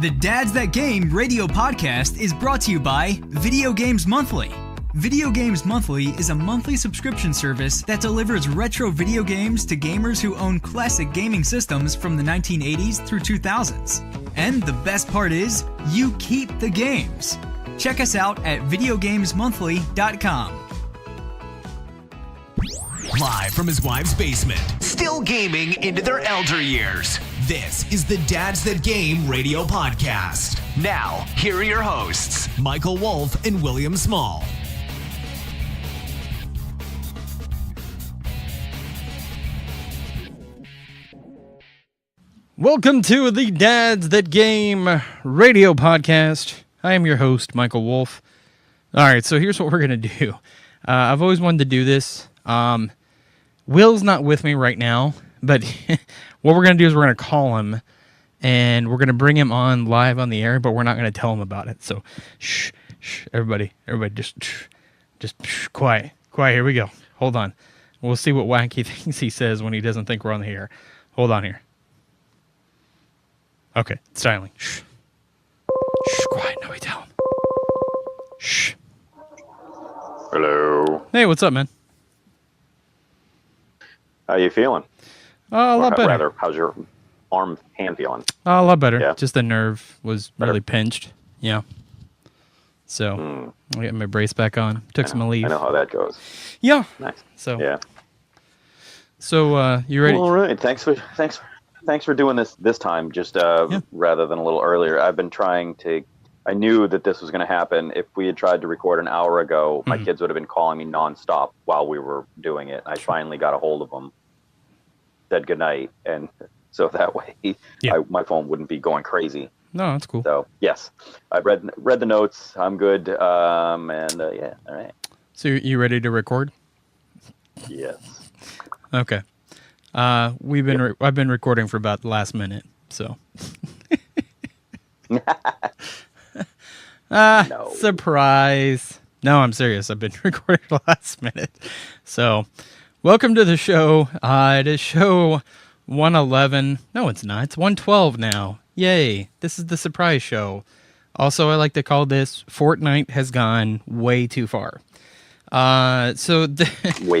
The Dads That Game radio podcast is brought to you by Video Games Monthly. Video Games Monthly is a monthly subscription service that delivers retro video games to gamers who own classic gaming systems from the 1980s through 2000s. And the best part is, you keep the games. Check us out at videogamesmonthly.com. Live from his wife's basement, still gaming into their elder years. This is the Dads That Game radio podcast. Now, here are your hosts, Michael Wolf and William Small. Welcome to the Dads That Game radio podcast. I am your host, Michael Wolf. All right, so here's what we're going to do. I've always wanted to do this. Will's not with me right now, but what we're going to do is we're going to call him, and we're going to bring him on live on the air, but we're not going to tell him about it. So, shh, everybody, just quiet, here we go. Hold on. We'll see what wacky things he says when he doesn't think we're on the air. Hold on here. Okay, it's dialing. Shh, quiet, nobody tell him. Shh. Hello. Hey, what's up, man? How you feeling? A lot better. Rather, how's your hand feeling? A lot better. Yeah. Just the nerve was Better. really pinched. Yeah. So I got my brace back on. Took some leave. I know how that goes. Yeah. Nice. So Yeah. So you ready? All right. Thanks for doing this time. Just rather than a little earlier. I've been trying to. I knew that this was going to happen. If we had tried to record an hour ago, my kids would have been calling me nonstop while we were doing it. I finally got a hold of them, said goodnight, and so that way my phone wouldn't be going crazy. No, that's cool. So, yes, I read the notes. I'm good. All right. So you ready to record? Yes. Okay. I've been recording for about the last minute, so. No. Surprise. No, I'm serious. I've been recording the last minute. So, welcome to the show. It is show 111. No, it's not. It's 112 now. Yay. This is the surprise show. Also, I like to call this FortNut has gone way too far. Way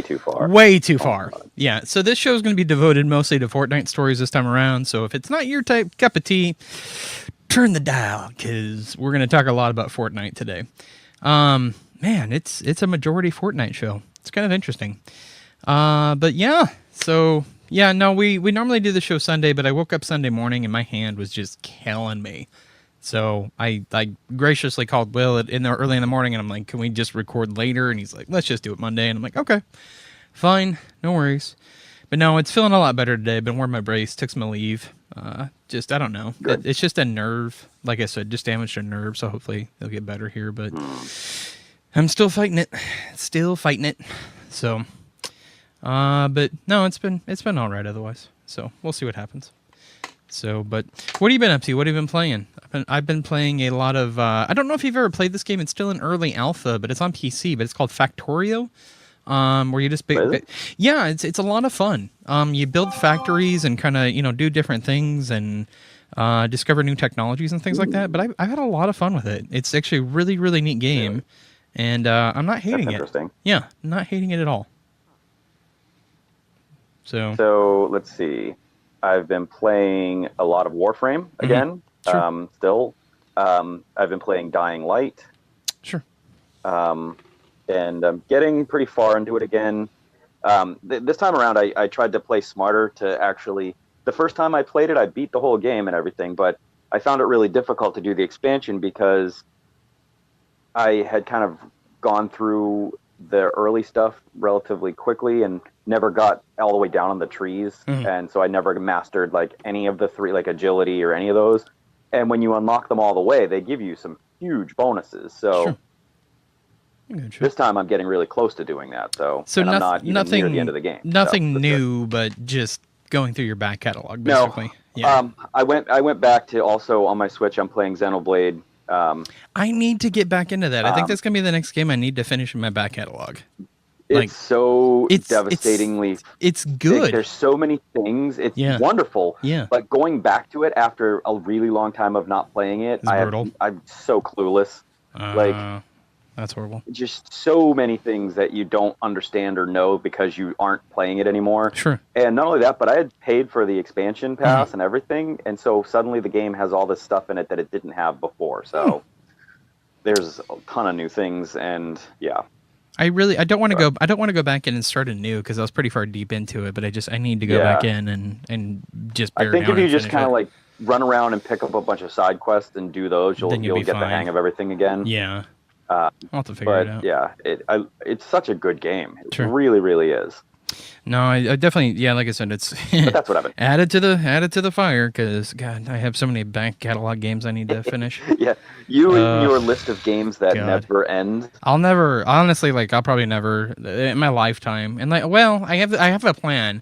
too far. Way too far. Yeah. So this show is going to be devoted mostly to Fortnite stories this time around. So if it's not your cup of tea, turn the dial, because we're going to talk a lot about Fortnite today. Man, it's a majority Fortnite show. It's kind of interesting. But yeah. So yeah, no, we normally do the show Sunday, but I woke up Sunday morning and my hand was just killing me. So I graciously called Will early in the morning, and I'm like, can we just record later? And he's like, let's just do it Monday. And I'm like, okay, fine, no worries. But no, it's feeling a lot better today. I've been wearing my brace, took some leave. I don't know. It's just a nerve. Like I said, just damaged a nerve, so hopefully it'll get better here. But I'm still fighting it. So, but no, it's been all right otherwise. So we'll see what happens. So, but what have you been up to? What have you been playing? I've been playing a lot of. I don't know if you've ever played this game. It's still in early alpha, but it's on PC. But it's called Factorio. Where you just it's a lot of fun. You build factories and kind of do different things and discover new technologies and things like that. But I've had a lot of fun with it. It's actually a really, really neat game, and I'm not hating it. Interesting. Yeah, not hating it at all. So let's see. I've been playing a lot of Warframe again. Sure. Still, I've been playing Dying Light. Sure. And I'm getting pretty far into it again. This time around, I tried to play smarter to actually... The first time I played it, I beat the whole game and everything, but I found it really difficult to do the expansion because I had kind of gone through the early stuff relatively quickly and never got all the way down on the trees. And so I never mastered like any of the three, like agility or any of those. And when you unlock them all the way, they give you some huge bonuses. So this time I'm getting really close to doing that. So I'm not even near the end of the game. Nothing new, but just going through your back catalog, basically. No. Yeah. I went back to also on my Switch. I'm playing Xenoblade. I need to get back into that. I think that's gonna be the next game I need to finish in my back catalog. It's so devastatingly. It's good. There's so many things. It's wonderful. Yeah. But going back to it after a really long time of not playing it, I'm so clueless. That's horrible. Just so many things that you don't understand or know because you aren't playing it anymore. Sure. And not only that, but I had paid for the expansion pass and everything, and so suddenly the game has all this stuff in it that it didn't have before. So there's a ton of new things, and yeah. I don't want to go back in and start anew because I was pretty far deep into it, but I need to go back in and just bear down. I think if you just kind of like run around and pick up a bunch of side quests and do those, you'll get the hang of everything again. Yeah. I'll have to figure it out. Yeah, it's such a good game. It really, really is. No, I definitely, like I said, it's but that's what happened. added to the fire because God, I have so many back catalog games I need to finish. Yeah, and your list of games that never end. I'll probably never in my lifetime. And I have a plan,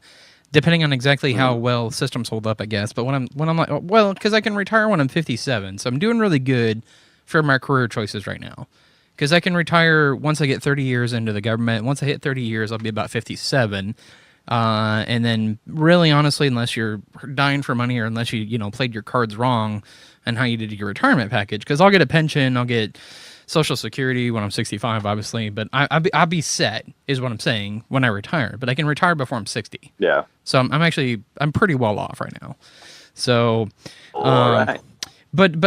depending on exactly how well systems hold up, I guess. But when I'm like, because I can retire when I'm 57, so I'm doing really good for my career choices right now. Because I can retire once I get 30 years into the government. Once I hit 30 years, I'll be about 57. And then really, honestly, unless you're dying for money or unless you played your cards wrong and how you did your retirement package. Because I'll get a pension, I'll get Social Security when I'm 65, obviously. But I'll be set, is what I'm saying, when I retire. But I can retire before I'm 60. Yeah. So I'm pretty well off right now. So, all right. But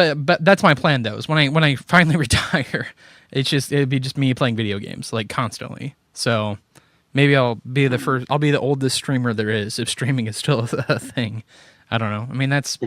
that's my plan, though, is when I finally retire, it'd be just me playing video games like constantly. So maybe I'll be the oldest streamer there is if streaming is still a thing. I don't know. I mean that's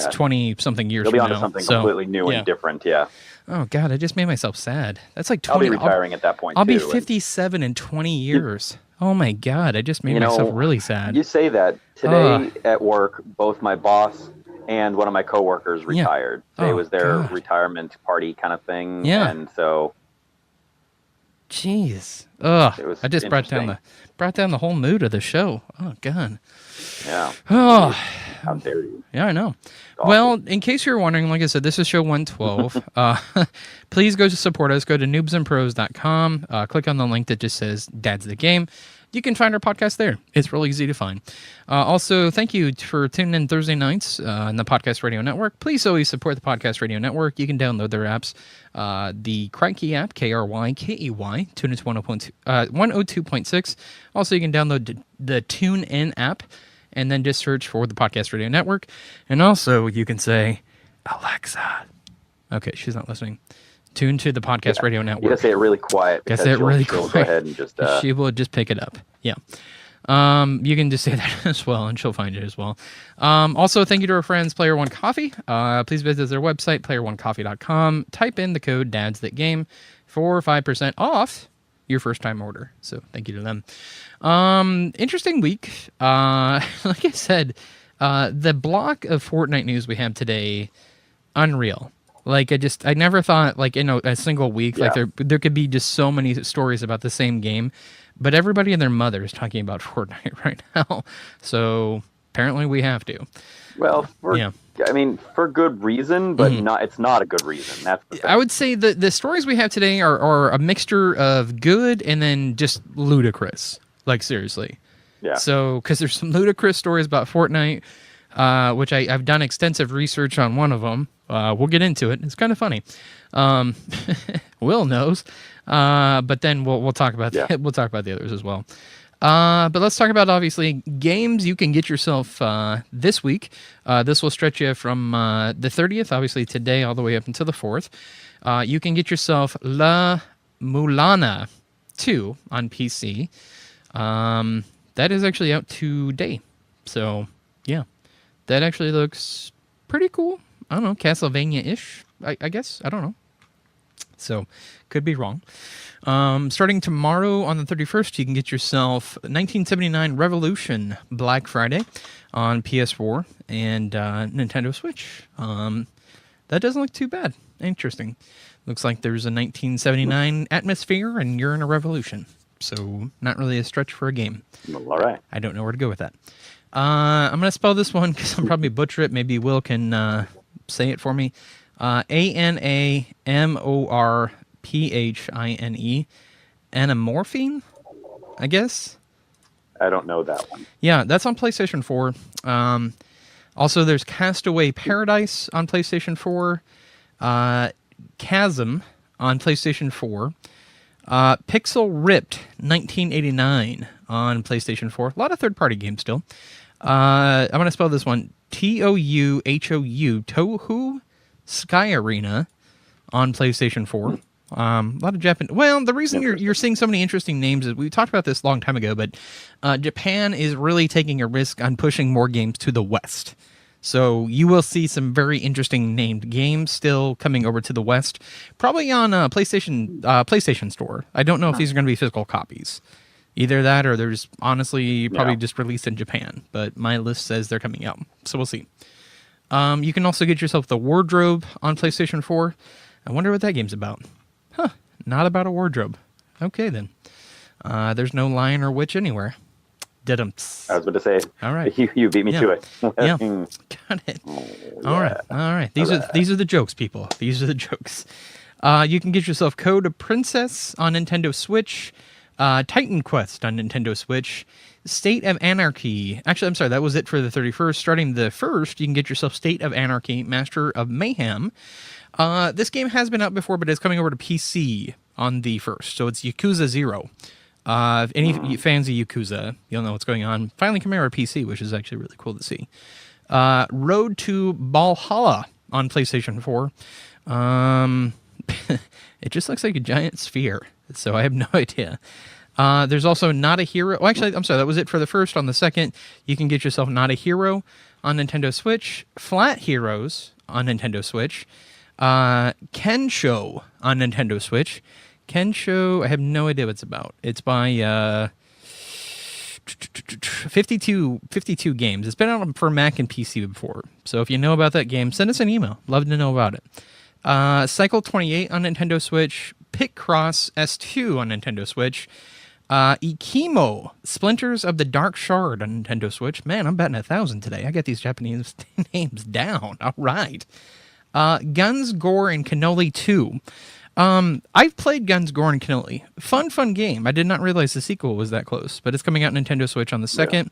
20 something years. You'll be from onto now, something completely new and different. Yeah. Oh God, I just made myself sad. That's like 20. I'll be retiring at that point. I'll be 57 in 20 years. Oh my God, I just made myself really sad. You say that today at work, both my boss and one of my coworkers retired. Today was their retirement party kind of thing. Yeah. And so. Jeez. Ugh. I just brought down the whole mood of the show. Oh God. Yeah. Oh. How dare you? Yeah, I know. Well, in case you're wondering, like I said, this is show 112. Please go to support us. Go to noobsandpros.com. Click on the link that just says Dad's the Game. You can find our podcast there. It's really easy to find. Also, thank you for tuning in Thursday nights on the Podcast Radio Network. Please always support the Podcast Radio Network. You can download their apps. The Crikey app, KRYKEY, tune into 102.6. Also, you can download the TuneIn app and then just search for the Podcast Radio Network. And also, you can say, Alexa. Okay, she's not listening. Tune to the Podcast Radio Network. You gotta say it really quiet. She'll go ahead and just. She will just pick it up. Yeah. You can just say that as well, and she'll find it as well. Also, thank you to our friends, Player One Coffee. Please visit their website, playeronecoffee.com. Type in the code DADSThatGame for 5% off your first time order. So thank you to them. Interesting week. Like I said, the block of Fortnite news we have today, unreal. Like I never thought like in a single week like there could be just so many stories about the same game, but everybody and their mother is talking about Fortnite right now. So apparently we have to. Well, I mean, for good reason, but it's not a good reason. That's the thing. I would say the stories we have today are a mixture of good and then just ludicrous. Like seriously. Yeah. So because there's some ludicrous stories about Fortnite, which I've done extensive research on one of them. We'll get into it. It's kind of funny. Will knows, but then we'll talk about we'll talk about the others as well. But let's talk about obviously games you can get yourself this week. This will stretch you from the 30th, obviously today, all the way up until the 4th. You can get yourself La Mulana 2 on PC. That is actually out today. So yeah, that actually looks pretty cool. I don't know, Castlevania-ish, I guess. I don't know. So, could be wrong. Starting tomorrow on the 31st, you can get yourself 1979 Revolution Black Friday on PS4 and Nintendo Switch. That doesn't look too bad. Interesting. Looks like there's a 1979 atmosphere and you're in a revolution. So, not really a stretch for a game. All right. I don't know where to go with that. I'm going to spell this one because I'm probably butcher it. Maybe Will can say it for me. ANAMORPHINE Anamorphine, I guess. I don't know that one. Yeah, that's on PlayStation 4. Also, there's Castaway Paradise on PlayStation 4. Chasm on PlayStation 4. Pixel Ripped 1989 on PlayStation 4. A lot of third-party games still. I'm going to spell this one. Touhou, Touhou Sky Arena on PlayStation 4. A lot of Japan. Well, the reason you're seeing so many interesting names is we talked about this a long time ago, but Japan is really taking a risk on pushing more games to the West. So you will see some very interesting named games still coming over to the West, probably on PlayStation Store. I don't know if these are going to be physical copies. Either that or they're just honestly probably just released in Japan, but my list says they're coming out. So we'll see. You can also get yourself the Wardrobe on PlayStation 4. I wonder what that game's about. Huh, not about a wardrobe. Okay, then. There's no lion or witch anywhere. Didums. I was about to say. All right. You beat me to it. Yeah, got it. All right. These are the jokes, people. These are the jokes. You can get yourself Code of Princess on Nintendo Switch, Titan Quest on Nintendo Switch, State of Anarchy. Actually, I'm sorry, that was it for the 31st. Starting the 1st, you can get yourself State of Anarchy, Master of Mayhem. This game has been out before, but it's coming over to PC on the 1st. So it's Yakuza 0. If any fans of Yakuza, you'll know what's going on. Finally coming over to PC, which is actually really cool to see. Road to Valhalla on PlayStation 4. It just looks like a giant sphere, so I have no idea. There's also Not a Hero. Oh, actually, I'm sorry, that was it for the 1st. On the 2nd, you can get yourself Not a Hero on Nintendo Switch, Flat Heroes on Nintendo Switch, Kensho on Nintendo Switch. Kensho, I have no idea what it's about. It's by 52 games. It's been out for Mac and PC before. So if you know about that game, send us an email. Love to know about it. Cycle 28 on Nintendo Switch, Picross S2 on Nintendo Switch, Ikimo, Splinters of the Dark Shard on Nintendo Switch. Man, I'm batting 1,000 today. I got these Japanese names down. All right. Guns, Gore, and Cannoli 2. I've played Guns, Gore, and Cannoli. Fun game. I did not realize the sequel was that close, but it's coming out on Nintendo Switch on the 2nd.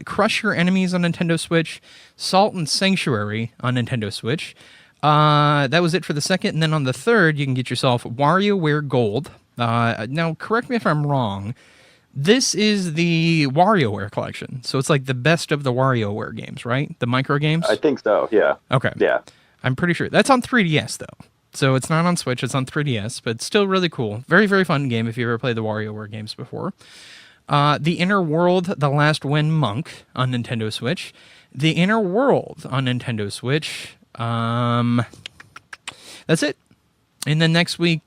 Crush Your Enemies on Nintendo Switch, Salt and Sanctuary on Nintendo Switch. That was it for the 2nd, and then on the 3rd, you can get yourself WarioWare Gold. Now, correct me if I'm wrong. This is the WarioWare collection, so it's like the best of the WarioWare games, right? The micro games? I think so, yeah. Okay. Yeah. I'm pretty sure. That's on 3DS, though. So it's not on Switch, it's on 3DS, but still really cool. Very, very fun game if you ever played the WarioWare games before. The Inner World, The Last Wind Monk on Nintendo Switch. The Inner World on Nintendo Switch. That's it. And then next week,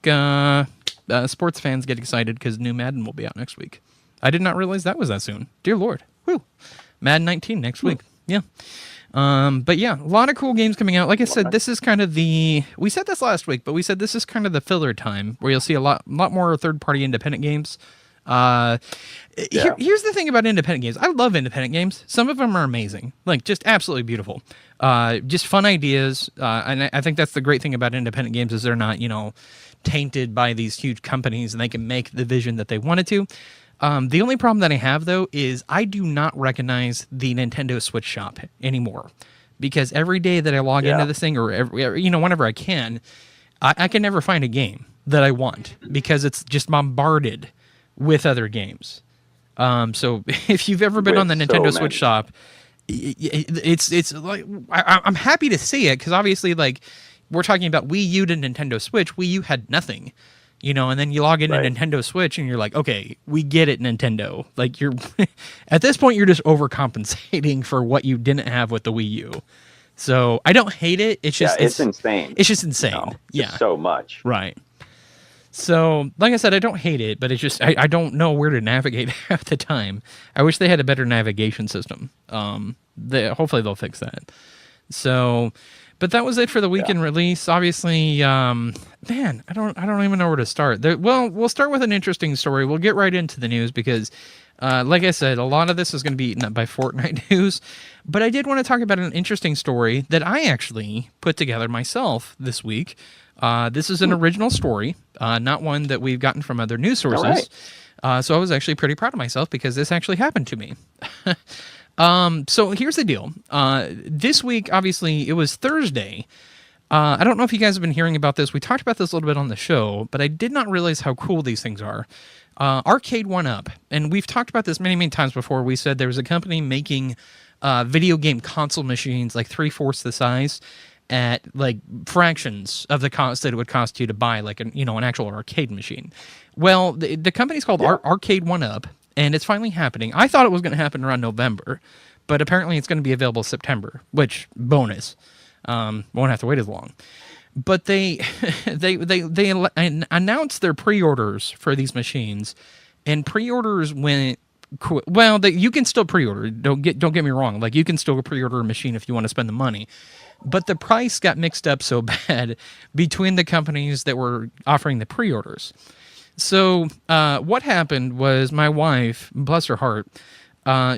sports fans get excited because new Madden will be out next week. I did not realize that was that soon. Dear Lord. Whew. Madden 19 next week. Yeah. But yeah, a lot of cool games coming out. Like I said, this is kind of we said this last week, but we said this is kind of the filler time where you'll see a lot more third-party independent games. Here's the thing about independent games. I love independent games. Some of them are amazing, like just absolutely beautiful. Just fun ideas. And I think that's the great thing about independent games is they're not, tainted by these huge companies and they can make the vision that they wanted to. The only problem that I have, though, is I do not recognize the Nintendo Switch shop anymore. Because every day that I log into this thing, or whenever I can never find a game that I want because it's just bombarded with other games. So if you've ever been on the Nintendo Switch shop, it's like I'm happy to see it because obviously, like, we're talking about Wii U to Nintendo Switch. Wii U had nothing. And then you log into Nintendo Switch and you're like, okay, we get it, Nintendo. Like, you're at this point, you're just overcompensating for what you didn't have with the Wii U. So I don't hate it. It's just it's insane. It's just insane. Just so much. Right. So, like I said, I don't hate it, but it's just I don't know where to navigate half the time. I wish they had a better navigation system. Hopefully they'll fix that. So. But that was it for the weekend release. Obviously, man, I don't even know where to start. We'll start with an interesting story. We'll get right into the news because Like I said, a lot of this is going to be eaten up by Fortnite news, but I did want to talk about an interesting story that I actually put together myself this week. This is an original story, not one that we've gotten from other news sources. So I was actually pretty proud of myself because this actually happened to me. So here's the deal. This week, obviously, it was Thursday. I don't know if you guys have been hearing about this. We talked about this a little bit on the show, but I did not realize how cool these things are. Arcade 1-Up, and we've talked about this many, many times before. We said there was a company making video game console machines like 3/4 the size at like fractions of the cost that it would cost you to buy like an actual arcade machine. Well, the company's called Arcade 1-Up, and it's finally happening. I thought it was going to happen around November, but apparently it's going to be available September, which bonus. Won't have to wait as long. But they announced their pre-orders for these machines, and pre-orders went well. You can still pre-order. Don't get me wrong. Like, you can still pre-order a machine if you want to spend the money, but the price got mixed up so bad between the companies that were offering the pre-orders. So what happened was my wife, bless her heart,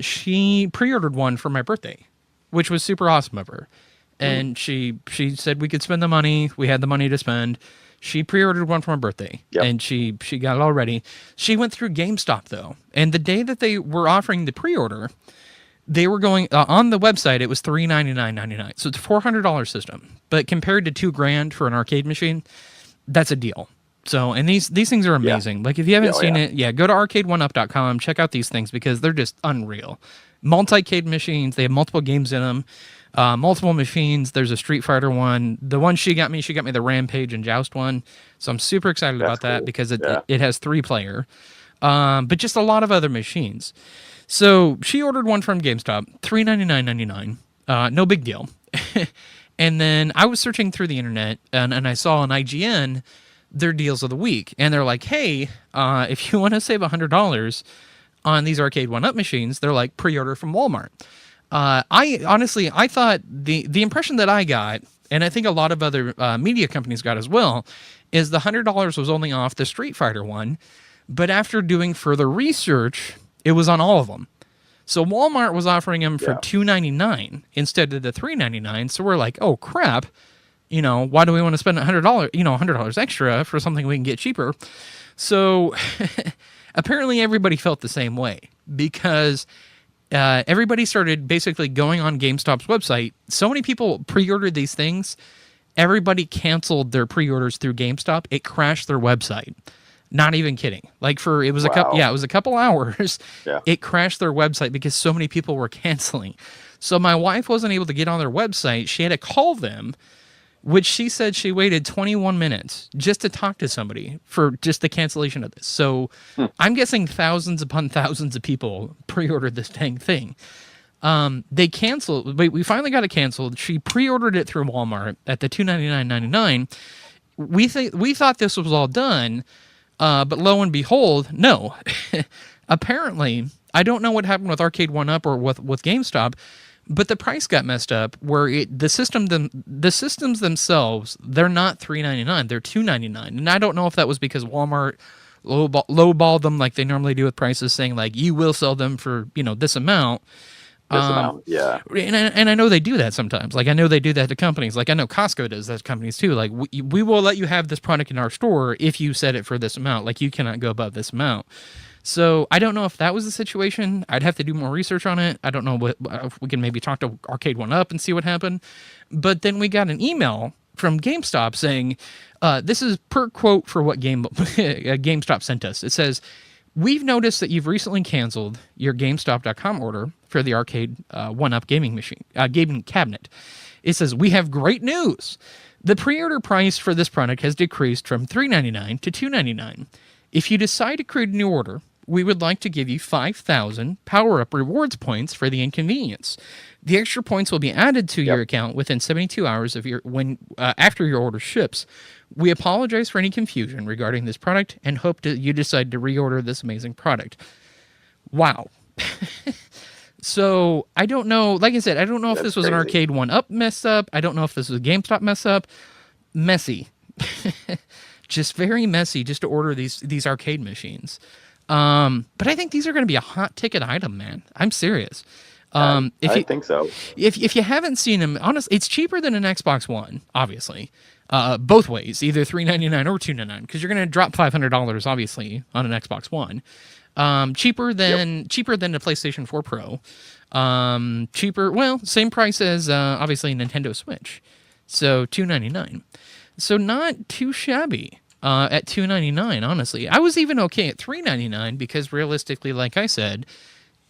she pre-ordered one for my birthday, which was super awesome of her. And she said we could spend the money. We had the money to spend. She pre-ordered one for my birthday, and she got it all ready. She went through GameStop, though, and the day that they were offering the pre-order, they were going on the website. It was $399.99, so it's a $400 system. But compared to $2,000 for an arcade machine, that's a deal. So, and these things are amazing. Like, if you haven't seen it, go to arcade1up.com, check out these things because they're just unreal. Multi-cade machines. They have multiple games in them. Multiple machines. There's a Street Fighter one. The one she got me the Rampage and Joust one. So I'm super excited about that because it has 3-player. But just a lot of other machines. So she ordered one from GameStop, $399.99. No big deal. And then I was searching through the internet and I saw on IGN their deals of the week. And they're like, hey, if you want to save $100 on these Arcade 1-Up machines, they're like, pre-order from Walmart. I thought the impression that I got, and I think a lot of other media companies got as well, is the $100 was only off the Street Fighter one, but after doing further research, it was on all of them. So Walmart was offering them for $299 instead of the $399. So we're like, oh crap, why do we want to spend $100 extra for something we can get cheaper? So apparently everybody felt the same way because everybody started basically going on GameStop's website. So many people pre-ordered these things. Everybody canceled their pre-orders through GameStop. It crashed their website. Not even kidding. Like it was a couple hours. Yeah. It crashed their website because so many people were canceling. So my wife wasn't able to get on their website. She had to call them, which she said she waited 21 minutes just to talk to somebody for just the cancellation of this. So I'm guessing thousands upon thousands of people pre-ordered this dang thing. They canceled. We finally got it canceled. She pre-ordered it through Walmart at the $299.99. We thought this was all done, but lo and behold, no. Apparently, I don't know what happened with Arcade 1-Up or with GameStop, but the price got messed up where the systems themselves, they're not $399, they're $299. And I don't know if that was because Walmart lowballed them like they normally do with prices, saying like, you will sell them for, this amount. And I know they do that sometimes. Like, I know they do that to companies. Like, I know Costco does that to companies too. Like, we will let you have this product in our store if you set it for this amount. Like, you cannot go above this amount. So I don't know if that was the situation. I'd have to do more research on it. I don't know if we can maybe talk to Arcade 1-Up and see what happened. But then we got an email from GameStop saying, this is per quote for what GameStop sent us. It says, we've noticed that you've recently canceled your GameStop.com order for the Arcade 1-Up gaming cabinet. It says, we have great news. The pre-order price for this product has decreased from $399 to $299. If you decide to create a new order, we would like to give you 5,000 power-up rewards points for the inconvenience. The extra points will be added to your account within 72 hours of after your order ships. We apologize for any confusion regarding this product and hope that you decide to reorder this amazing product. Wow. So I don't know. Like I said, I don't know if this was an Arcade 1-Up mess up. I don't know if this was a GameStop mess up. Messy. Just very messy just to order these arcade machines. But I think these are going to be a hot ticket item, man. I'm serious. I think so. If you haven't seen them, honestly, it's cheaper than an Xbox One, obviously. Both ways, either $399 or $299, because you're going to drop $500, obviously, on an Xbox One. Cheaper than the PlayStation 4 Pro. Cheaper, well, same price as obviously Nintendo Switch. So $299. So not too shabby at $299, honestly. I was even okay at $399 because realistically, like I said,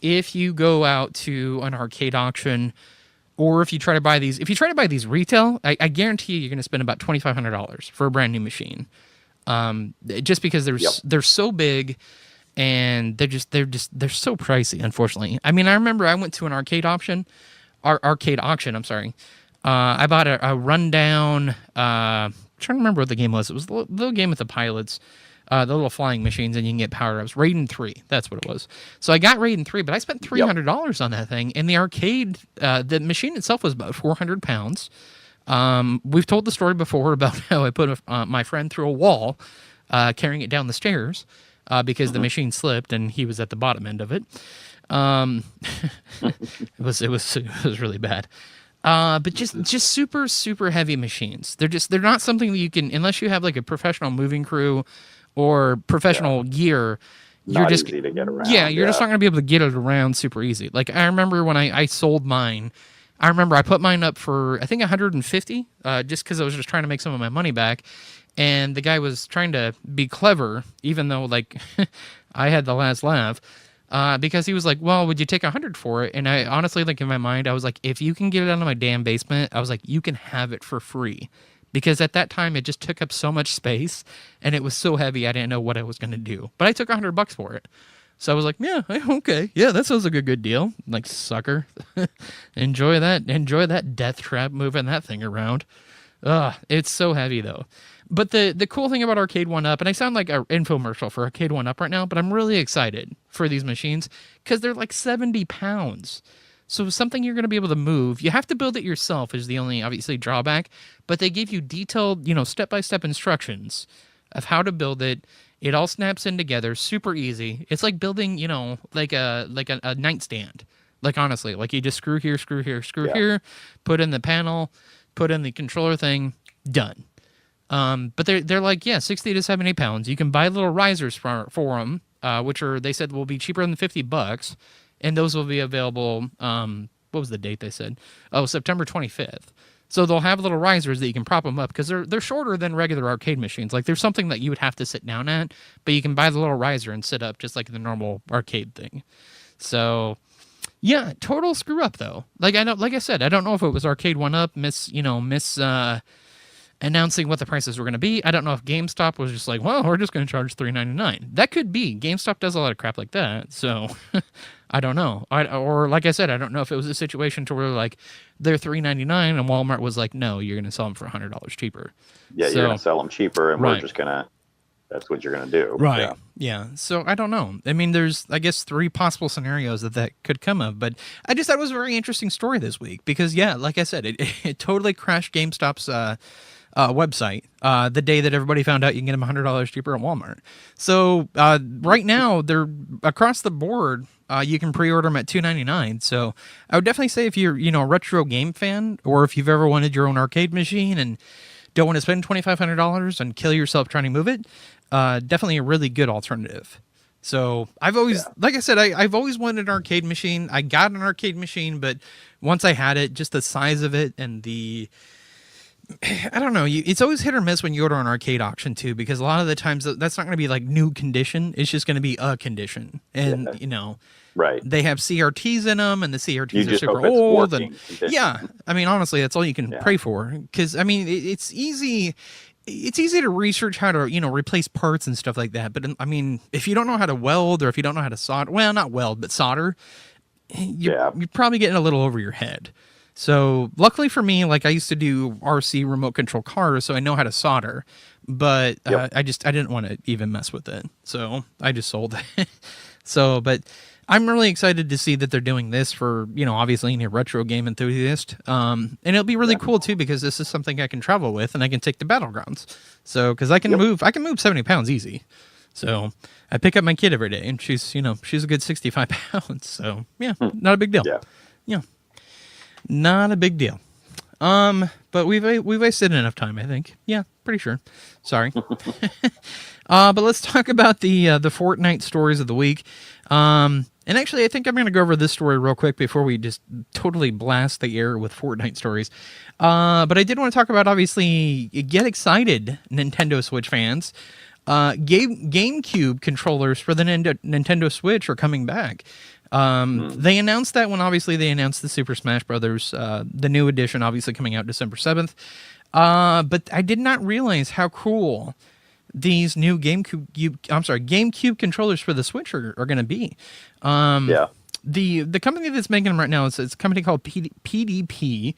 if you go out to an arcade auction or if you try to buy these retail, I guarantee you're going to spend about $2,500 for a brand new machine. Just because they're so big and they're so pricey, unfortunately. I mean, I remember I went to an arcade auction. I'm sorry. I bought a rundown. I'm trying to remember what the game was. It was the little game with the pilots, the little flying machines, and you can get power-ups. Raiden 3, that's what it was. So I got Raiden 3, but I spent $300 on that thing. And the arcade, the machine itself was about 400 pounds. We've told the story before about how I put my friend through a wall, carrying it down the stairs, because the machine slipped and he was at the bottom end of it. It was really bad. But just super, super heavy machines. They're not something that you can, unless you have like a professional moving crew or professional gear. You're just easy to get around. Yeah, you're just not going to be able to get it around super easy. Like I remember when I sold mine, I remember I put mine up for, I think 150, just because I was just trying to make some of my money back. And the guy was trying to be clever, even though like I had the last laugh. Because he was like, well, would you take 100 for it? And I honestly, like in my mind, I was like, if you can get it out of my damn basement, I was like, you can have it for free. Because at that time, it just took up so much space and it was so heavy, I didn't know what I was going to do. But I took $100 for it. So I was like, yeah, okay. Yeah, that sounds like a good deal. Like, sucker. Enjoy that death trap moving that thing around. It's so heavy, though. But the cool thing about Arcade 1-Up, and I sound like an infomercial for Arcade 1-Up right now, but I'm really excited for these machines because they're like 70 pounds. So something you're going to be able to move. You have to build it yourself is the only, obviously, drawback. But they give you detailed, step-by-step instructions of how to build it. It all snaps in together, super easy. It's like building, like a nightstand. Like, honestly, like you just screw here, here, put in the panel, put in the controller thing, done. But they're like, 60 to 70 pounds. You can buy little risers for them, which they said will be cheaper than $50, and those will be available. What was the date they said? Oh, September 25th. So they'll have little risers that you can prop them up because they're shorter than regular arcade machines. Like there's something that you would have to sit down at, but you can buy the little riser and sit up just like the normal arcade thing. So yeah, total screw up though. Like I said, I don't know if it was Arcade 1-Up announcing what the prices were going to be. I don't know if GameStop was just like, well, we're just going to charge $3.99. That could be. GameStop does a lot of crap like that, so I don't know. Or like I said, I don't know if it was a situation to where like they're $3.99 and Walmart was like, no, you're going to sell them for $100 cheaper. Yeah, you're going to sell them cheaper, and we're just going to. That's what you're going to do. Right. Yeah. So I don't know. I mean, there's, I guess, 3 possible scenarios that could come of, but I just thought it was a very interesting story this week because, yeah, like I said, it totally crashed GameStop's website the day that everybody found out you can get them $100 cheaper at Walmart. So right now, they're across the board. You can pre-order them at $2.99. So I would definitely say if you're, a retro game fan, or if you've ever wanted your own arcade machine and don't want to spend $2,500 and kill yourself trying to move it, definitely a really good alternative. So I've always, like I said, I've always wanted an arcade machine. I got an arcade machine, but once I had it, just the size of it and I don't know. It's always hit or miss when you order an arcade auction too, because a lot of the times that's not going to be like new condition. It's just going to be a condition, and right. They have CRTs in them, and the CRTs are super old. And yeah, I mean, honestly, that's all you can pray for. Because I mean, it's easy. It's easy to research how to replace parts and stuff like that. But I mean, if you don't know how to weld, or if you don't know how to solder, well, not weld, but solder, you're probably getting a little over your head. So luckily for me, like I used to do RC remote control cars, so I know how to solder, but I didn't want to even mess with it. So I just sold it. So, but I'm really excited to see that they're doing this for, obviously any retro game enthusiast. And it'll be really cool too, because this is something I can travel with and I can take to Battlegrounds. So, cause I can move 70 pounds easy. So I pick up my kid every day, and she's a good 65 pounds. So yeah, not a big deal. Yeah, not a big deal. But we've wasted enough time, I think. Yeah, pretty sure. Sorry. But let's talk about the Fortnite stories of the week. And actually, I think I'm going to go over this story real quick before we just totally blast the air with Fortnite stories. But I did want to talk about, obviously, get excited, Nintendo Switch fans. GameCube controllers for the Nintendo Switch are coming back. They announced that when obviously they announced the Super Smash Brothers, the new edition, obviously coming out December 7th. But I did not realize how cool these new GameCube controllers for the Switch are going to be. The company that's making them right now is a company called PDP.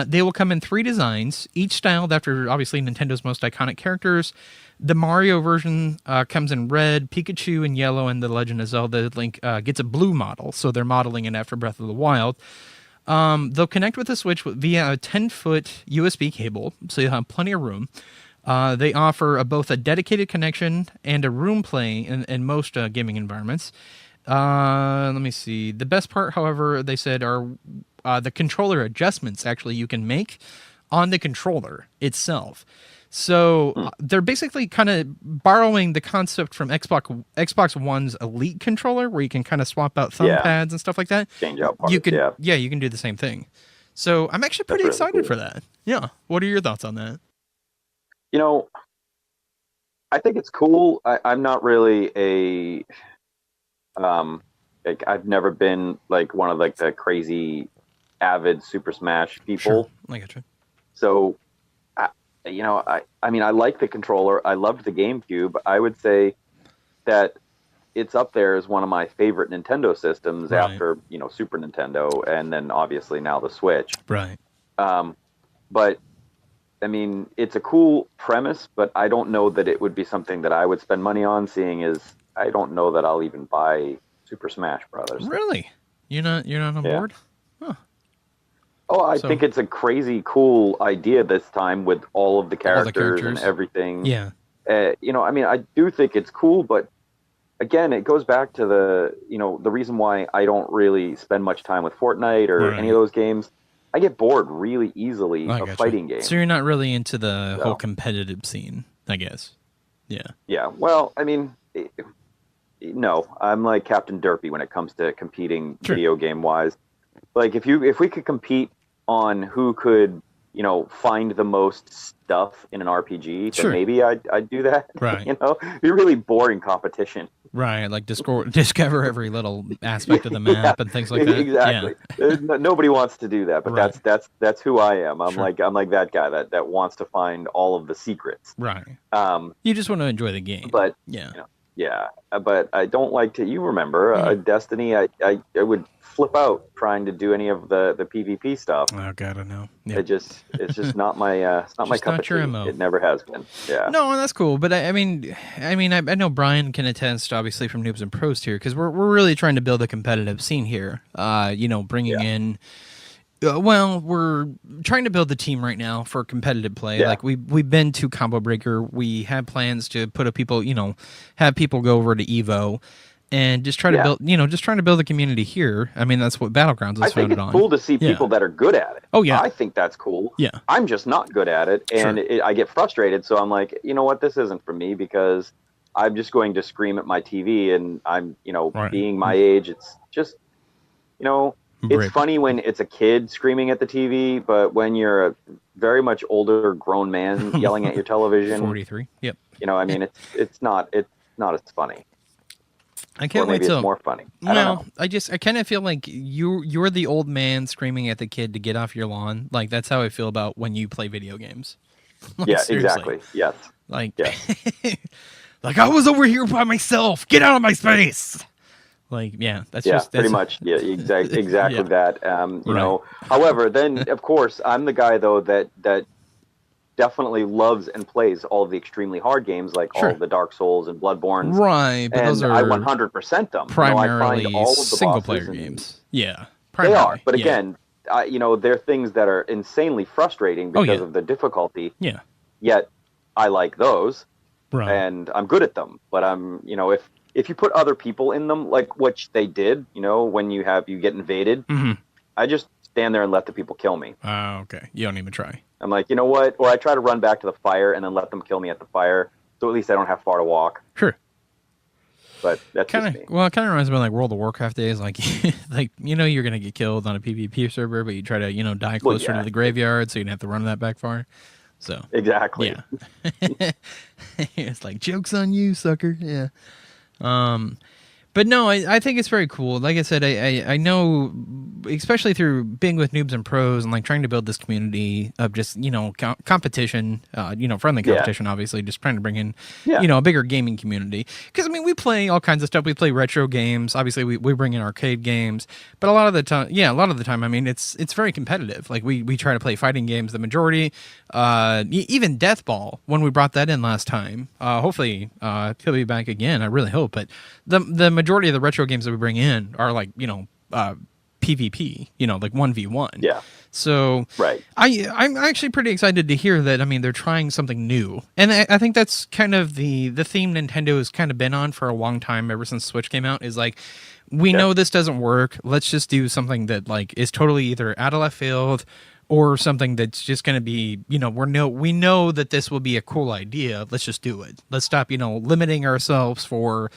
They will come in 3 designs, each styled after obviously Nintendo's most iconic characters. The Mario version comes in red, Pikachu in yellow, and the Legend of Zelda Link gets a blue model. So they're modeling it after Breath of the Wild. They'll connect with the Switch via a 10-foot USB cable, so you'll have plenty of room. They offer both a dedicated connection and a room play in most gaming environments. Let me see. The best part, however, they said are the controller adjustments actually you can make on the controller itself. So they're basically kind of borrowing the concept from Xbox One's Elite controller, where you can kind of swap out thumb pads and stuff like that. Change out parts, you can do the same thing. So I'm actually pretty excited for that. Yeah. What are your thoughts on that? I think it's cool. I'm not really I've never been like one of like the crazy avid Super Smash people. Sure. I get you. So, I mean, I like the controller. I loved the GameCube. I would say that it's up there as one of my favorite Nintendo systems after, Super Nintendo, and then obviously now the Switch. Right. But I mean, it's a cool premise, but I don't know that it would be something that I would spend money on, seeing as I don't know that I'll even buy Super Smash Brothers. Really? You're not on board? Huh. Oh, I think it's a crazy cool idea this time with all of the characters and everything. Yeah. I mean, I do think it's cool, but again, it goes back to the reason why I don't really spend much time with Fortnite or any of those games. I get bored really easily of fighting games. So you're not really into the whole competitive scene, I guess. Yeah. Yeah. Well, I mean, no, I'm like Captain Derpy when it comes to competing video game wise. Like if we could compete on who could, find the most stuff in an RPG, then maybe I'd do that. Right. It'd be really boring competition. Right, like discover every little aspect of the map and things like that. Exactly. Yeah. Nobody wants to do that, but that's who I am. I'm like that guy that wants to find all of the secrets. Right. You just want to enjoy the game. But yeah. But I don't like to. You remember Destiny? I would flip out trying to do any of the PvP stuff. Oh God, I know. Yeah. It's just not my it's not my cup of tea. It never has been. Yeah. No, that's cool. But I mean, I know Brian can attest, obviously, from Noobs and Pros here, because we're really trying to build a competitive scene here. Bringing in. Well, we're trying to build the team right now for competitive play. Yeah. Like we've been to Combo Breaker. We have plans to put have people go over to Evo, and just try to build, just trying to build a community here. I mean, that's what Battlegrounds is founded on. I think it's cool to see people that are good at it. Oh yeah, I think that's cool. Yeah, I'm just not good at it, and I get frustrated. So I'm like, you know what, this isn't for me because I'm just going to scream at my TV, and I'm, being my age, it's just, It's funny when it's a kid screaming at the TV, but when you're a very much older grown man yelling at your television, 43. Yep. I mean, it's not as funny. I can't wait till it's more funny. I kind of feel like you're the old man screaming at the kid to get off your lawn. Like that's how I feel about when you play video games. Yeah, seriously. Exactly. Yes. Like, like I was over here by myself. Get out of my space. Like, that's pretty much. Yeah, exactly that. However, then of course I'm the guy though that definitely loves and plays all of the extremely hard games, like all of the Dark Souls and Bloodborne. Right, but those are I 100% them. Primarily I find all of the single player games. Yeah, they are. But again, they're things that are insanely frustrating because of the difficulty. Yeah. Yet I like those. Right. and I'm good at them. But if you put other people in them, like what they did, when you get invaded, I just stand there and let the people kill me. Oh, okay. You don't even try. I'm like, you know what? Or I try to run back to the fire and then let them kill me at the fire, so at least I don't have far to walk. Sure. But that's just me. Well, it kind of reminds me of like World of Warcraft days. Like, you're gonna get killed on a PvP server, but you try to die closer to the graveyard, so you don't have to run that back far. So exactly. Yeah. It's like, joke's on you, sucker. Yeah. But no, I think it's very cool. Like I said, I know, especially through being with noobs and pros and like trying to build this community of just, competition, friendly competition, obviously, just trying to bring in, a bigger gaming community. Because, we play all kinds of stuff. We play retro games. Obviously, we bring in arcade games. But a lot of the time, it's very competitive. Like, we try to play fighting games, the majority. Even Death Ball, when we brought that in last time. Hopefully, he'll be back again. I really hope. But the majority of the retro games that we bring in are like, PvP, like 1v1. Yeah. So right. I'm actually pretty excited to hear that. They're trying something new. And I think that's kind of the theme Nintendo has kind of been on for a long time, ever since Switch came out, is like, we know this doesn't work. Let's just do something that like is totally either out of left field or something that's just going to be, we know that this will be a cool idea. Let's just do it. Let's stop, limiting ourselves for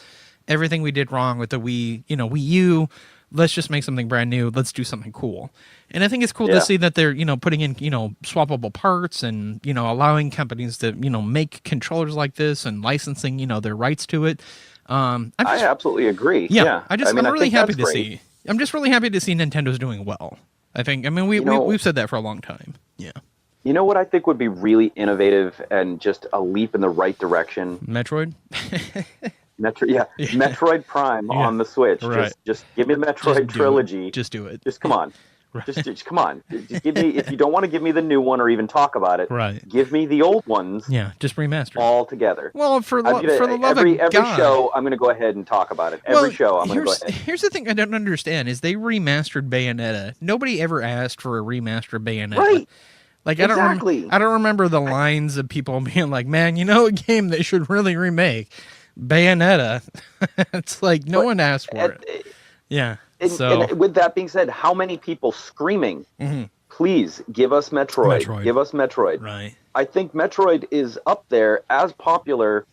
everything we did wrong with the Wii U. Let's just make something brand new. Let's do something cool. And I think it's cool to see that they're, putting in, swappable parts and, allowing companies to, make controllers like this and licensing, their rights to it. I absolutely agree. Yeah. I'm really happy to see. I'm just really happy to see Nintendo's doing well. We've said that for a long time. Yeah. You know what I think would be really innovative and just a leap in the right direction? Metroid? Metroid Prime on the Switch. Right. Just give me the Metroid trilogy. Just do it. Just come on. Right. Just come on. Just give me. If you don't want to give me the new one or even talk about it, right? Give me the old ones. Yeah, just remaster all together. Well, for the love of God, every show, I'm going to go ahead and talk about it. Every show, I'm going to go ahead. Here's the thing I don't understand: is they remastered Bayonetta. Nobody ever asked for a remastered Bayonetta. Right. Like exactly. I don't remember the lines of people being like, "Man, a game they should really remake." Bayonetta. It's like no one asked for it. Yeah. And with that being said, how many people screaming, please give us Metroid. Give us Metroid. Right. I think Metroid is up there as popular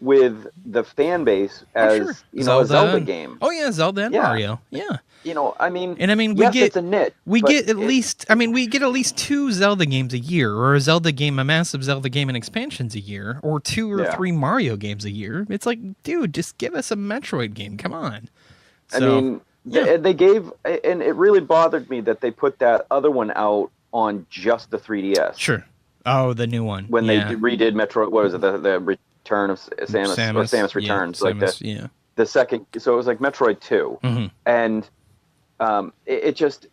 with the fan base as a Zelda game. Oh yeah, Zelda and Mario. Yeah. It's a nit. We get at least 2 Zelda games a year, or a massive Zelda game and expansions a year, or 2 or 3 Mario games a year. It's like, dude, just give us a Metroid game. Come on. They gave, and it really bothered me that they put that other one out on just the 3DS. Sure. Oh, the new one. When they redid Metroid, what was it? The Return of Samus or Samus Returns, the second. So it was like Metroid 2, and it just,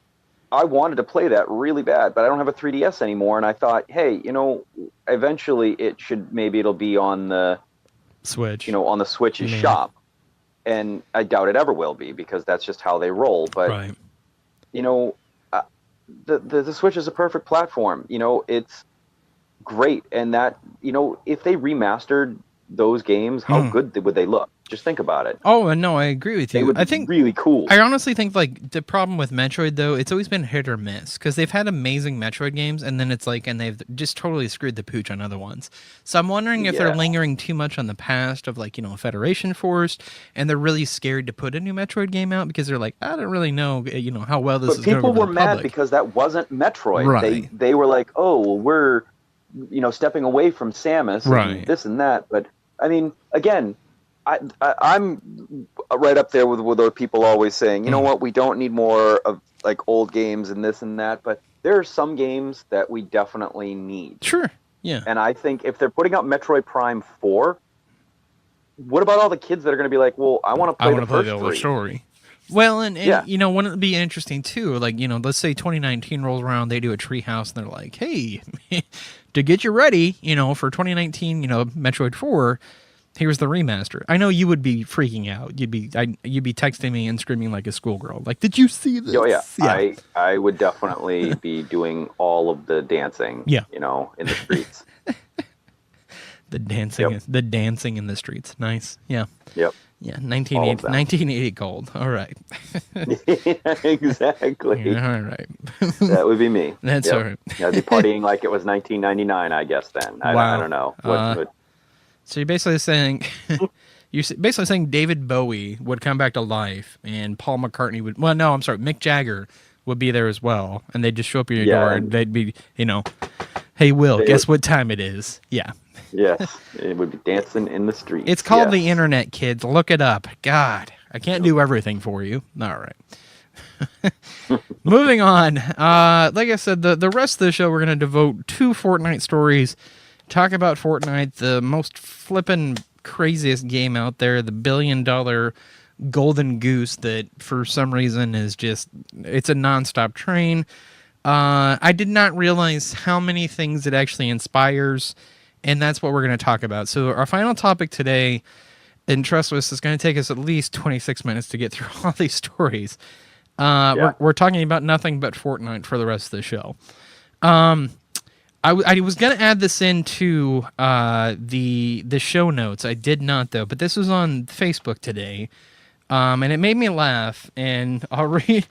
I wanted to play that really bad, but I don't have a 3DS anymore, and I thought, hey, eventually it'll be on the Switch, on the Switch's shop, and I doubt it ever will be because that's just how they roll. But the Switch is a perfect platform. It's great, and that if they remastered those games, how good would they look? Just think about it. Oh, no, I agree with you. I think really cool. I honestly think like the problem with Metroid though, it's always been hit or miss because they've had amazing Metroid games and then it's like, and they've just totally screwed the pooch on other ones. So I'm wondering if they're lingering too much on the past of like, Federation Force, and they're really scared to put a new Metroid game out because they're like, I don't really know, how well this is going to go. But people were mad because that wasn't Metroid. Right. They were like, oh, well, we're, stepping away from Samus and this and that. But I mean, again, I'm right up there with those people always saying, you know what, we don't need more of like old games and this and that, but there are some games that we definitely need. Sure, yeah. And I think if they're putting out Metroid Prime 4, what about all the kids that are going to be like, well, I want to play the first three. Story. Well, and wouldn't it be interesting too? Like, let's say 2019 rolls around, they do a treehouse, and they're like, hey, to get you ready, for 2019, Metroid 4. Here's the remaster. I know you would be freaking out. You'd be texting me and screaming like a schoolgirl. Like, did you see this? Oh yeah. I would definitely be doing all of the dancing. Yeah. In the streets. The dancing, Yep. the dancing in the streets. Nice. Yeah. Yep. Yeah. All of 1980, them. 1980 gold. All right. Exactly. Yeah, all right. That would be me. That's all right. I'd be partying like it was 1999, I guess. Then I Wow. don't know. What So you're basically saying, basically saying David Bowie would come back to life, and Paul McCartney would. Well, no, I'm sorry, Mick Jagger would be there as well, and they'd just show up at your door, and they'd be, hey, Will, guess what time it is? Yeah. Yes, it would be dancing in the streets. It's called the internet, kids. Look it up. God, I can't do everything for you. All right. Moving on. Like I said, the rest of the show we're going to devote to Fortnite stories. Talk about Fortnite, the most flippin' craziest game out there, the $1 billion golden goose that for some reason is just, it's a nonstop train. I did not realize how many things it actually inspires, and that's what we're going to talk about. So our final topic today, and trust us, it's going to take us at least 26 minutes to get through all these stories. We're talking about nothing but Fortnite for the rest of the show. I was going to add this into the show notes. I did not, though, but this was on Facebook today, and it made me laugh, and I'll read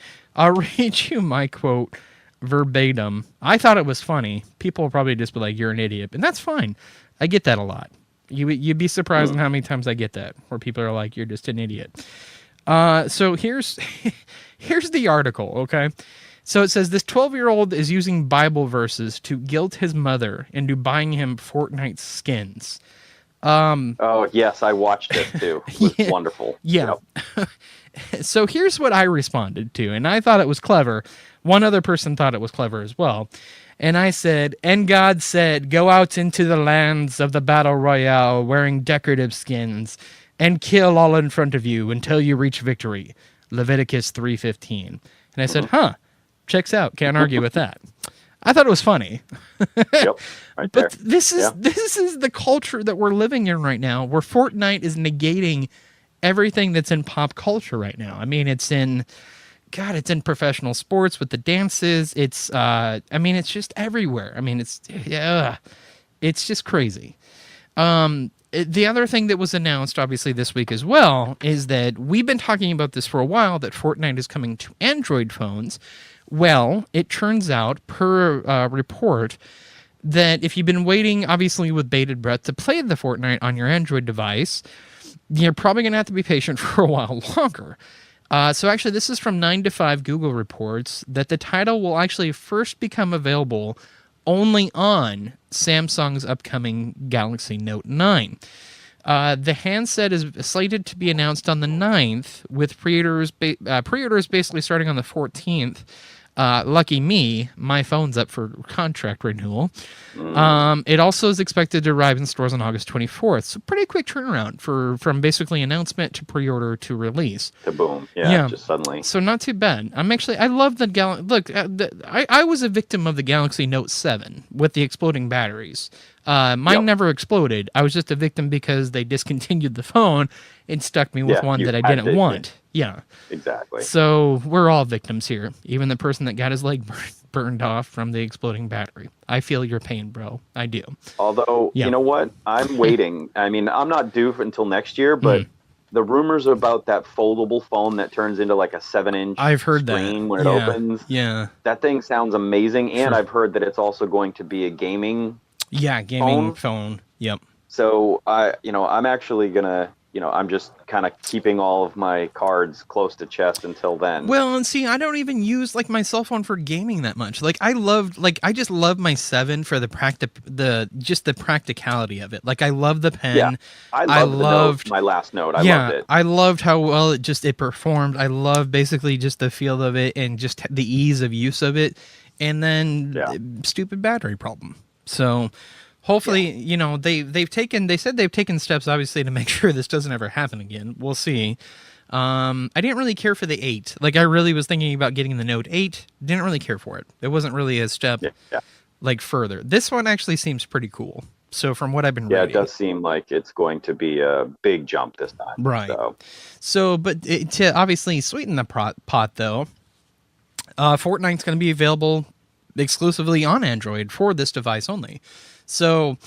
you my quote verbatim. I thought it was funny. People will probably just be like, you're an idiot, and that's fine. I get that a lot. You'd be surprised at how many times I get that, where people are like, you're just an idiot. So here's the article, okay? So it says, this 12-year-old is using Bible verses to guilt his mother into buying him Fortnite skins. Oh, yes, I watched it, too. It was wonderful. Yeah. Yep. So here's what I responded to, and I thought it was clever. One other person thought it was clever as well. And I said, and God said, go out into the lands of the battle royale wearing decorative skins and kill all in front of you until you reach victory. Leviticus 3:15. And I said, checks out. Can't argue with that. I thought it was funny. Yep, right there. But this is the culture that we're living in right now, where Fortnite is negating everything that's in pop culture right now. I mean, it's in professional sports with the dances. It's it's just everywhere. I mean, it's just crazy. The other thing that was announced, obviously, this week as well, is that we've been talking about this for a while, that Fortnite is coming to Android phones. Well, it turns out, per report, that if you've been waiting, obviously, with bated breath to play the Fortnite on your Android device, you're probably going to have to be patient for a while longer. So actually, this is from 9 to 5 Google reports that the title will actually first become available only on Samsung's upcoming Galaxy Note 9. The handset is slated to be announced on the 9th, with pre-orders basically starting on the 14th. Lucky me, my phone's up for contract renewal. It also is expected to arrive in stores on August 24th. So pretty quick turnaround from basically announcement to pre-order to release. To boom. Yeah, just suddenly. So not too bad. I love the Galaxy. Look, I was a victim of the Galaxy Note 7 with the exploding batteries. Mine never exploded. I was just a victim because they discontinued the phone and stuck me with one that I didn't want. Yeah. Exactly. So we're all victims here. Even the person that got his leg burned off from the exploding battery. I feel your pain, bro. I do. Although, you know what? I'm waiting. I mean, I'm not due until next year, but the rumors about that foldable phone that turns into like a 7-inch I've heard screen when it opens. Yeah. That thing sounds amazing. And I've heard that it's also going to be a gaming phone. Yep. So I'm actually gonna, I'm just kind of keeping all of my cards close to chest until then. Well, and see, I don't even use my cell phone for gaming that much. I just love my 7 for the practicality of it. I love the pen. Yeah, I loved my last Note. I loved it. I loved how well it performed. I love basically just the feel of it and just the ease of use of it. And then stupid battery problem. So hopefully, they said they've taken steps, obviously, to make sure this doesn't ever happen again. We'll see. I didn't really care for the 8. I really was thinking about getting the Note 8. Didn't really care for it. It wasn't really a step further. This one actually seems pretty cool. So from what I've been reading. Yeah, it does seem like it's going to be a big jump this time. Right. So but to obviously sweeten the pot, though, Fortnite's going to be available exclusively on Android for this device only. So,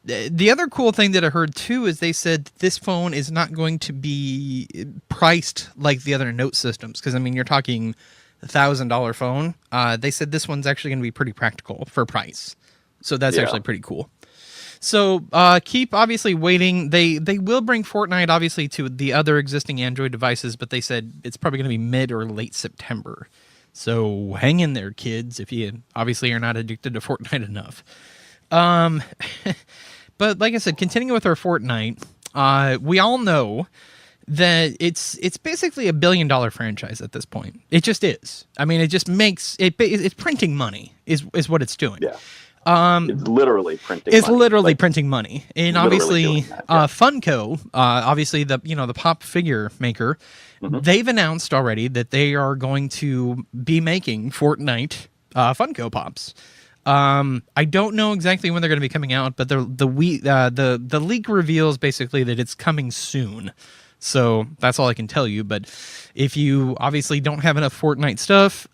The other cool thing that I heard too is they said this phone is not going to be priced like the other Note systems, because I mean you're talking $1,000 phone. They said this one's actually going to be pretty practical for price, so that's actually pretty cool. So keep obviously waiting. They will bring Fortnite obviously to the other existing Android devices, but they said it's probably going to be mid or late September. So hang in there, kids, if you obviously are not addicted to Fortnite enough. But like I said, continuing with our Fortnite, we all know that it's basically $1 billion franchise at this point. It just is. I mean, it just makes it. It's printing money is what it's doing. Yeah. It's literally printing. It's money. literally printing money, and obviously, Funko, obviously the pop figure maker, they've announced already that they are going to be making Fortnite Funko Pops. I don't know exactly when they're going to be coming out, but the leak reveals basically that it's coming soon. So that's all I can tell you. But if you obviously don't have enough Fortnite stuff,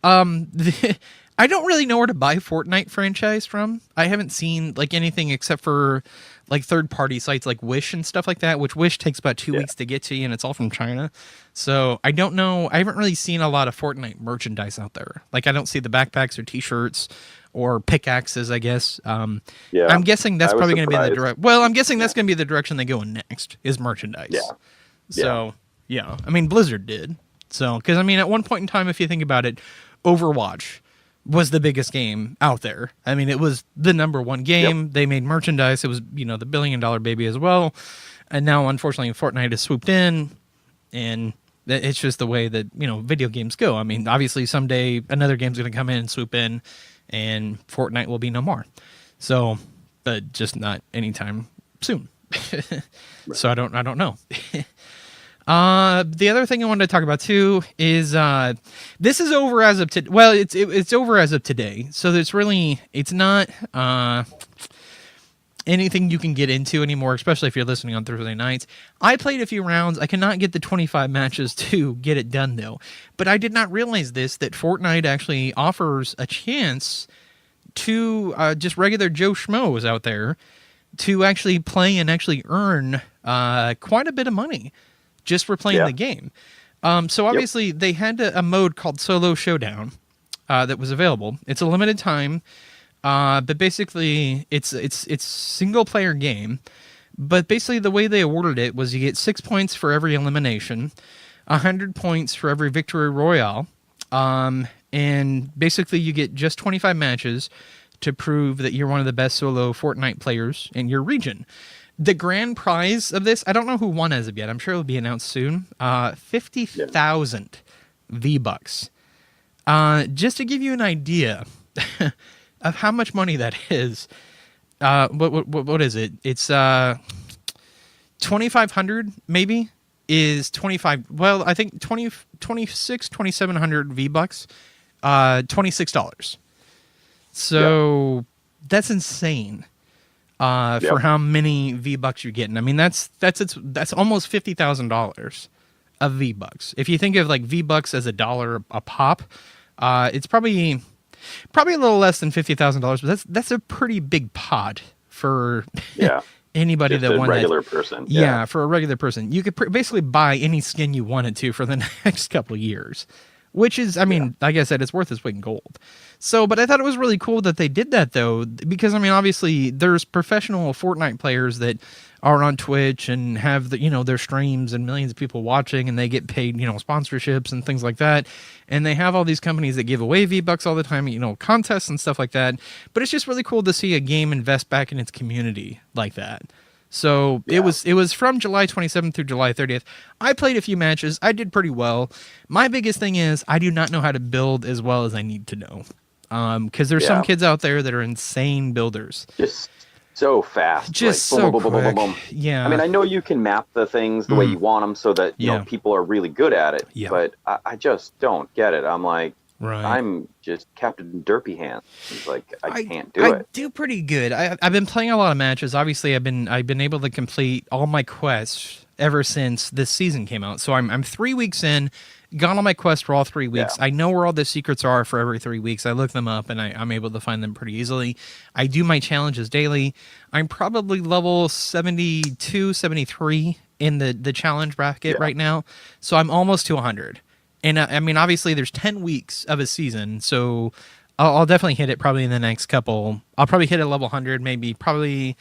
I don't really know where to buy Fortnite franchise from. I haven't seen like anything except for like third-party sites like Wish and stuff like that, which Wish takes about 2 weeks to get to you, and it's all from China. So I don't know. I haven't really seen a lot of Fortnite merchandise out there. Like I don't see the backpacks or T-shirts or pickaxes, I guess. I'm guessing that's probably going to be the direct. Well, I'm guessing that's going to be the direction they go in next is merchandise. Yeah. So yeah, I mean Blizzard did. So because I mean at one point in time, if you think about it, Overwatch was the biggest game out there. I mean, it was the number one game. They made merchandise. It was, the $1 billion baby as well. And now, unfortunately, Fortnite has swooped in, and it's just the way that, video games go. I mean, obviously, someday another game's going to come in and swoop in, and Fortnite will be no more. So, but just not anytime soon. So I don't know. The other thing I wanted to talk about too is this is over as of today. Well, it's over as of today, so it's not anything you can get into anymore, especially if you're listening on Thursday nights. I played a few rounds. I cannot get the 25 matches to get it done though, but I did not realize that Fortnite actually offers a chance to just regular Joe Schmoes out there to actually play and actually earn quite a bit of money just for playing the game. So obviously they had a mode called Solo Showdown that was available. It's a limited time, but basically it's single player game. But basically the way they awarded it was you get 6 points for every elimination, 100 points for every victory royale, and basically you get just 25 matches to prove that you're one of the best solo Fortnite players in your region. The grand prize of this, I don't know who won as of yet. I'm sure it'll be announced soon. 50,000 V-Bucks. Just to give you an idea of how much money that is. What is it? It's 2,500 maybe is 25. Well, I think 2,700 V-Bucks. $26. So that's insane. For how many V-Bucks you're getting. I mean, that's almost $50,000 of V-Bucks. If you think of like V-Bucks as $1 a pop, it's probably a little less than $50,000, but that's a pretty big pot for anybody just that a wants regular person. Yeah, for a regular person, you could basically buy any skin you wanted to for the next couple of years. Which is, I mean, like I said, it's worth its weight in gold. So, but I thought it was really cool that they did that, though, because, I mean, obviously, there's professional Fortnite players that are on Twitch and have, their streams and millions of people watching, and they get paid, sponsorships and things like that. And they have all these companies that give away V-Bucks all the time, contests and stuff like that. But it's just really cool to see a game invest back in its community like that. So it was from July 27th through July 30th. I played a few matches. I did pretty well. My biggest thing is I do not know how to build as well as I need to know. Because there's some kids out there that are insane builders. Just so fast. Just like, so boom, boom, boom, boom, quick. boom, boom. Yeah. I mean, I know you can map the things the way you want them so that you know people are really good at it. Yeah. But I just don't get it. I'm like, right. I'm just Captain Derpy Hands. It's like I can't do it. I do pretty good. I've been playing a lot of matches. Obviously, I've been able to complete all my quests ever since this season came out. So I'm 3 weeks in. gone on my quest for all 3 weeks. Yeah. I know where all the secrets are for every 3 weeks. I look them up, and I'm able to find them pretty easily. I do my challenges daily. I'm probably level 72, 73 in the challenge bracket right now, so I'm almost to 100. And I mean, obviously, there's 10 weeks of a season, so I'll definitely hit it probably in the next couple. I'll probably hit a level 100, maybe probably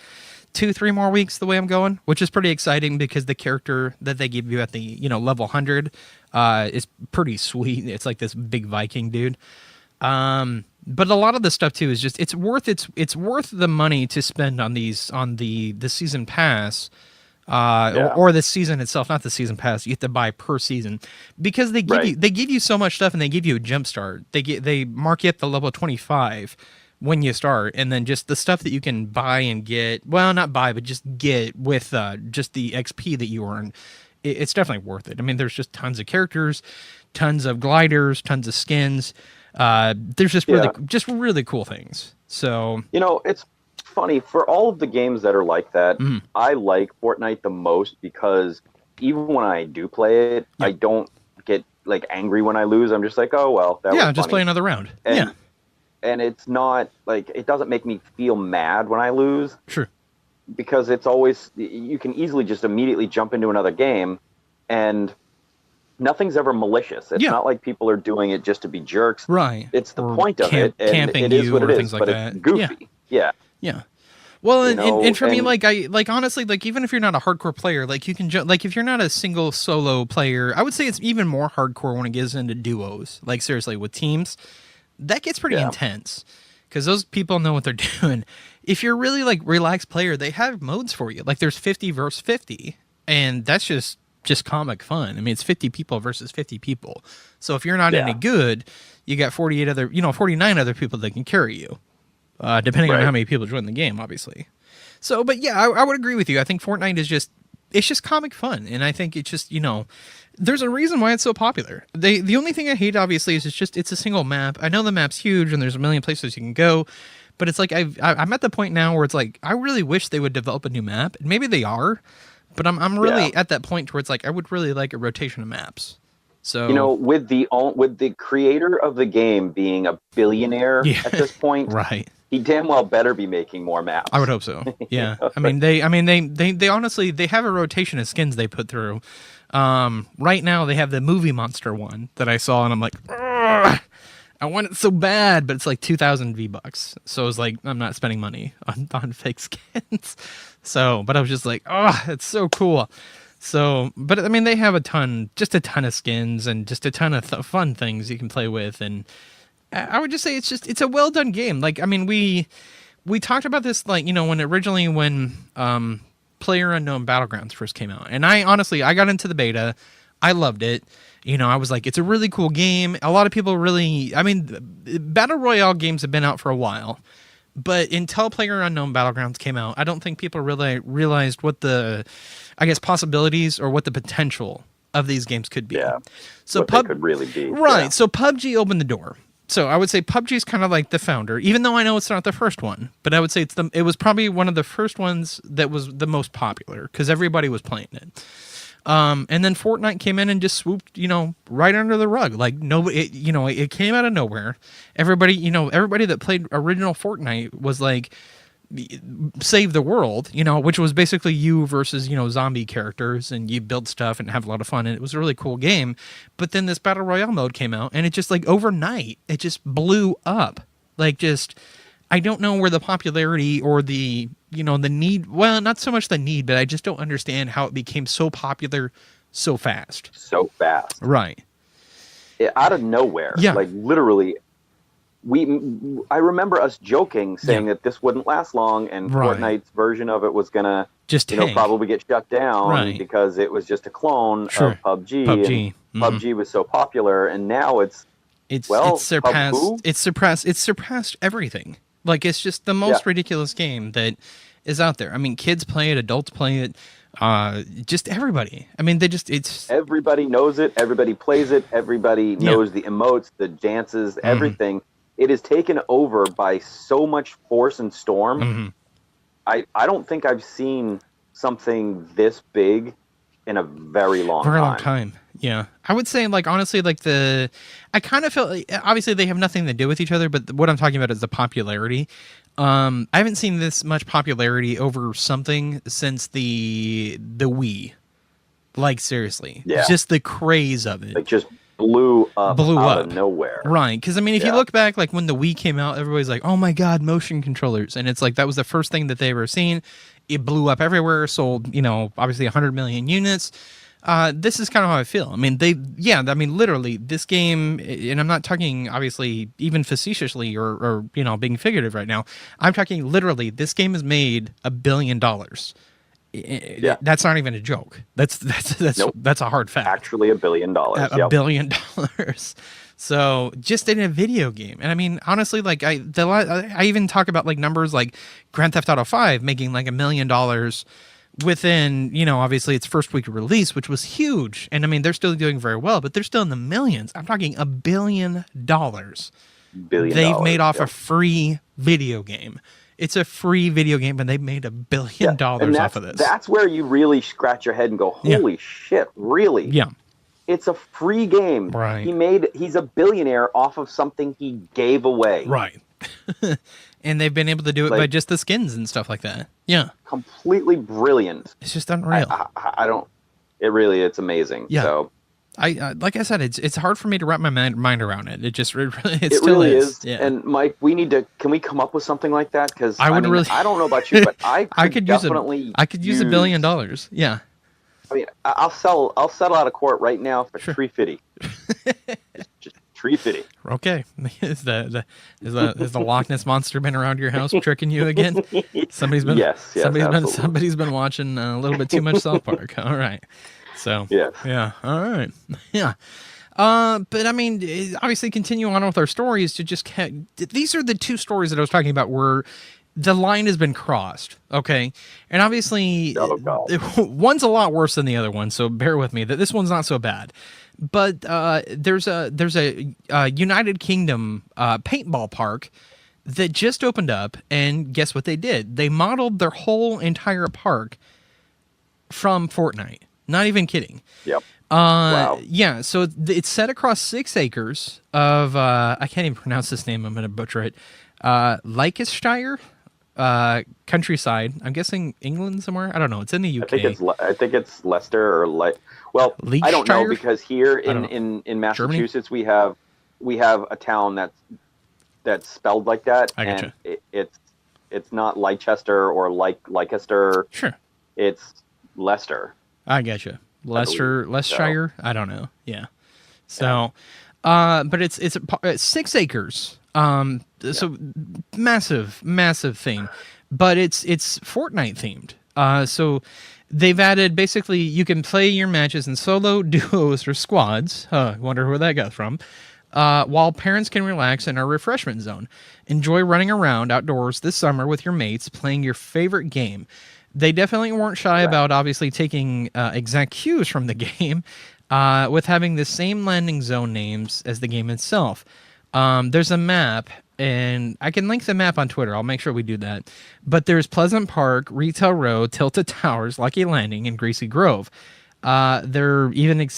2-3 more weeks the way I'm going, which is pretty exciting because the character that they give you at the level 100 is pretty sweet. It's like this big Viking dude. But a lot of the stuff too is just it's worth the money to spend on the season pass. Or the season itself, not the season pass. You have to buy per season because they give you so much stuff, and they give you a jump start. They mark you up to level 25 when you start, and then just the stuff that you can buy and get. Well, not buy, but just get with just the XP that you earn. It's definitely worth it. I mean, there's just tons of characters, tons of gliders, tons of skins. There's just really cool things. So it's funny, for all of the games that are like that, I like Fortnite the most because even when I do play it, I don't get like angry when I lose. I'm just like, oh well, that was just funny. play another round. And it's not like, it doesn't make me feel mad when I lose. Sure. Because it's always, you can easily just immediately jump into another game, and nothing's ever malicious. It's not like people are doing it just to be jerks. Right. It's the point of it, and camping it is what it is, things like but that. It's goofy. Yeah. Well, and for me, like honestly, like even if you're not a hardcore player, like you can like if you're not a single solo player, I would say it's even more hardcore when it gets into duos. Like seriously, with teams, that gets pretty intense because those people know what they're doing. If you're really like relaxed player, they have modes for you. Like there's 50 versus 50, and that's just comic fun. I mean, it's 50 people versus 50 people. So if you're not any good, you got 49 other people that can carry you. Depending on how many people join the game, obviously. So, but yeah, I would agree with you. I think Fortnite is just comic fun, and I think it's just there's a reason why it's so popular. The only thing I hate, obviously, is it's a single map. I know the map's huge, and there's a million places you can go, but it's like I'm at the point now where it's like I really wish they would develop a new map, and maybe they are, but I'm really at that point where it's like I would really like a rotation of maps. So with the creator of the game being a billionaire at this point, right? He damn well better be making more maps. I would hope so. Yeah. I mean, they honestly, they have a rotation of skins they put through. Right now they have the movie monster one that I saw, and I'm like, I want it so bad, but it's like 2,000 V-Bucks. So I was like, I'm not spending money on fake skins. So, but I was just like, it's so cool. So, but I mean, they have a ton of skins and just a ton of fun things you can play with, and I would just say it's a well done game. Like, I mean, we talked about this, like, when PlayerUnknown Battlegrounds first came out, and I got into the beta. I loved it. I was like, it's a really cool game. A lot of people Battle Royale games have been out for a while, but until PlayerUnknown Battlegrounds came out, I don't think people really realized what the, possibilities or what the potential of these games could be. Yeah. So what they could really be. Right. Yeah. So PUBG opened the door. So I would say PUBG is kind of like the founder, even though I know it's not the first one, but I would say it was probably one of the first ones that was the most popular because everybody was playing it. And then Fortnite came in and just swooped, right under the rug. Like nobody, it came out of nowhere. Everybody that played original Fortnite was like, save the world, which was basically you versus, zombie characters, and you build stuff and have a lot of fun. And it was a really cool game. But then this Battle Royale mode came out, and it just like overnight, it just blew up. Like just, I don't know where the popularity or the, the need, well, not so much the need, but I just don't understand how it became so popular so fast. So fast. Right. Out of nowhere. Yeah. Like literally. I remember us joking, saying that this wouldn't last long, and Fortnite's version of it was gonna just probably get shut down because it was just a clone of PUBG. And PUBG was so popular, and now it's surpassed everything. Like it's just the most ridiculous game that is out there. I mean, kids play it, adults play it. Just everybody. I mean, everybody knows it. Everybody plays it. Everybody knows the emotes, the dances, everything. It is taken over by so much force and storm. I don't think I've seen something this big in a very long time. Yeah, I would say, like, honestly, like, I kind of feel obviously they have nothing to do with each other, but what I'm talking about is the popularity. I haven't seen this much popularity over something since the Wii. Like, seriously, Yeah. just the craze of it. Like, just blew up out of nowhere. Right, because, I mean, if you look back, like, when the Wii came out, everybody's like, oh my god, motion controllers. And it's like, that was the first thing that they ever seen. It blew up everywhere, sold, obviously 100 million units. This is kind of how I feel. I mean, literally, this game, and I'm not talking, obviously, even facetiously or being figurative right now. I'm talking literally, this game has made $1 billion. Yeah. That's not even a joke. That's Nope. That's a hard fact. Actually, $1 billion. $1 billion. So just in a video game. And I mean, honestly, like I even talk about like numbers like Grand Theft Auto 5 making like $1 million within, obviously its first week of release, which was huge. And I mean, they're still doing very well, but they're still in the millions. I'm talking $1 billion. They've made off a free video game. It's a free video game, and they've made $1 billion off of this. That's where you really scratch your head and go, holy shit, really? Yeah. It's a free game. Right. He's a billionaire off of something he gave away. Right. And they've been able to do it by just the skins and stuff like that. Yeah. Completely brilliant. It's just unreal. It's amazing. Yeah. So I like I said, it's hard for me to wrap my mind around it. It still really is. Yeah. And Mike, can we come up with something like that? Because I don't know about you, but I could use $1 billion. Yeah. I mean, I'll settle out of court right now for $350. Just $350. Okay. Is the Loch Ness monster been around your house tricking you again? Somebody's been watching a little bit too much South Park. All right. So yeah. All right. Yeah. But I mean, obviously, continue on with our stories. These are the two stories that I was talking about where the line has been crossed. Okay, and obviously, one's a lot worse than the other one. So bear with me that this one's not so bad. But there's a United Kingdom paintball park that just opened up, and guess what they did? They modeled their whole entire park from Fortnite. Not even kidding. Yep. Wow. Yeah, so it's set across 6 acres of, I can't even pronounce this name, I'm going to butcher it, Leicestershire countryside. I'm guessing England somewhere? I don't know. It's in the UK. I think it's Leicester or I don't know, because here in Massachusetts we have a town that's spelled like that. I gotcha. And it's not Leicester or Leicester. Sure. It's Leicester. I getcha. Leicestershire. I don't know. Yeah. So, but it's 6 acres. So massive thing, but it's Fortnite themed. So they've added, basically you can play your matches in solo, duos, or squads. Wonder where that got from. While parents can relax in our refreshment zone. Enjoy running around outdoors this summer with your mates, playing your favorite game. They definitely weren't shy about obviously taking exact cues from the game with having the same landing zone names as the game itself. There's a map, and I can link the map on Twitter. I'll make sure we do that. But there's Pleasant Park, Retail Row, Tilted Towers, Lucky Landing, and Greasy Grove. They're even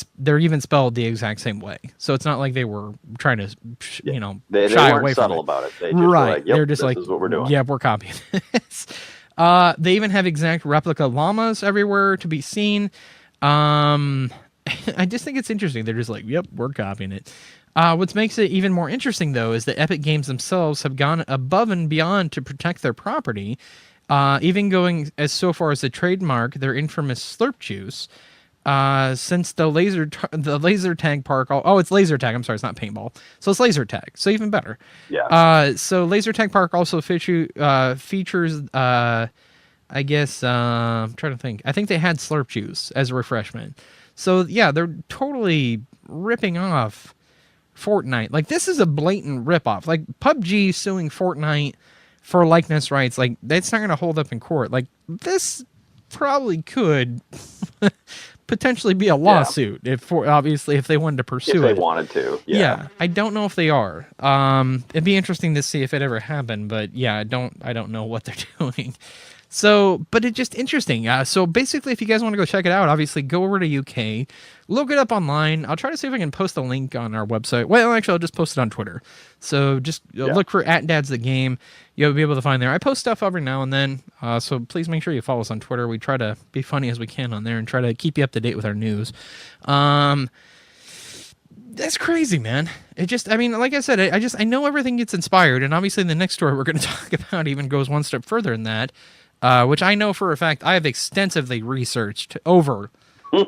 spelled the exact same way. So it's not like they were trying to, they shy weren't away subtle from it. about it. They just were like, yep, they're just this is what we're doing. Yeah, we're copying this. They even have exact replica llamas everywhere to be seen. I just think it's interesting. They're just like, yep, we're copying it. What makes it even more interesting, though, is that Epic Games themselves have gone above and beyond to protect their property, even going as so far as to trademark their infamous Slurp Juice. Since the laser tag park, it's laser tag. I'm sorry, it's not paintball. So it's laser tag. So even better. Yeah. So laser tag park also features, I guess, I'm trying to think. I think they had Slurp Juice as a refreshment. So yeah, they're totally ripping off Fortnite. Like, this is a blatant ripoff. Like, PUBG suing Fortnite for likeness rights, like, that's not going to hold up in court. Like, this probably could potentially be a lawsuit if they wanted to pursue it. If they wanted to, yeah. I don't know if they are. It'd be interesting to see if it ever happened, but yeah, I don't know what they're doing. So, but it's just interesting. So basically, if you guys want to go check it out, obviously go over to UK, look it up online. I'll try to see if I can post a link on our website. Well, actually, I'll just post it on Twitter. So just look for @dadsthegame. You'll be able to find there. I post stuff every now and then, so please make sure you follow us on Twitter. We try to be funny as we can on there and try to keep you up to date with our news. That's crazy, man. It just, I mean, like I said, I know everything gets inspired, and obviously the next story we're going to talk about even goes one step further than that, which I know for a fact I have extensively researched over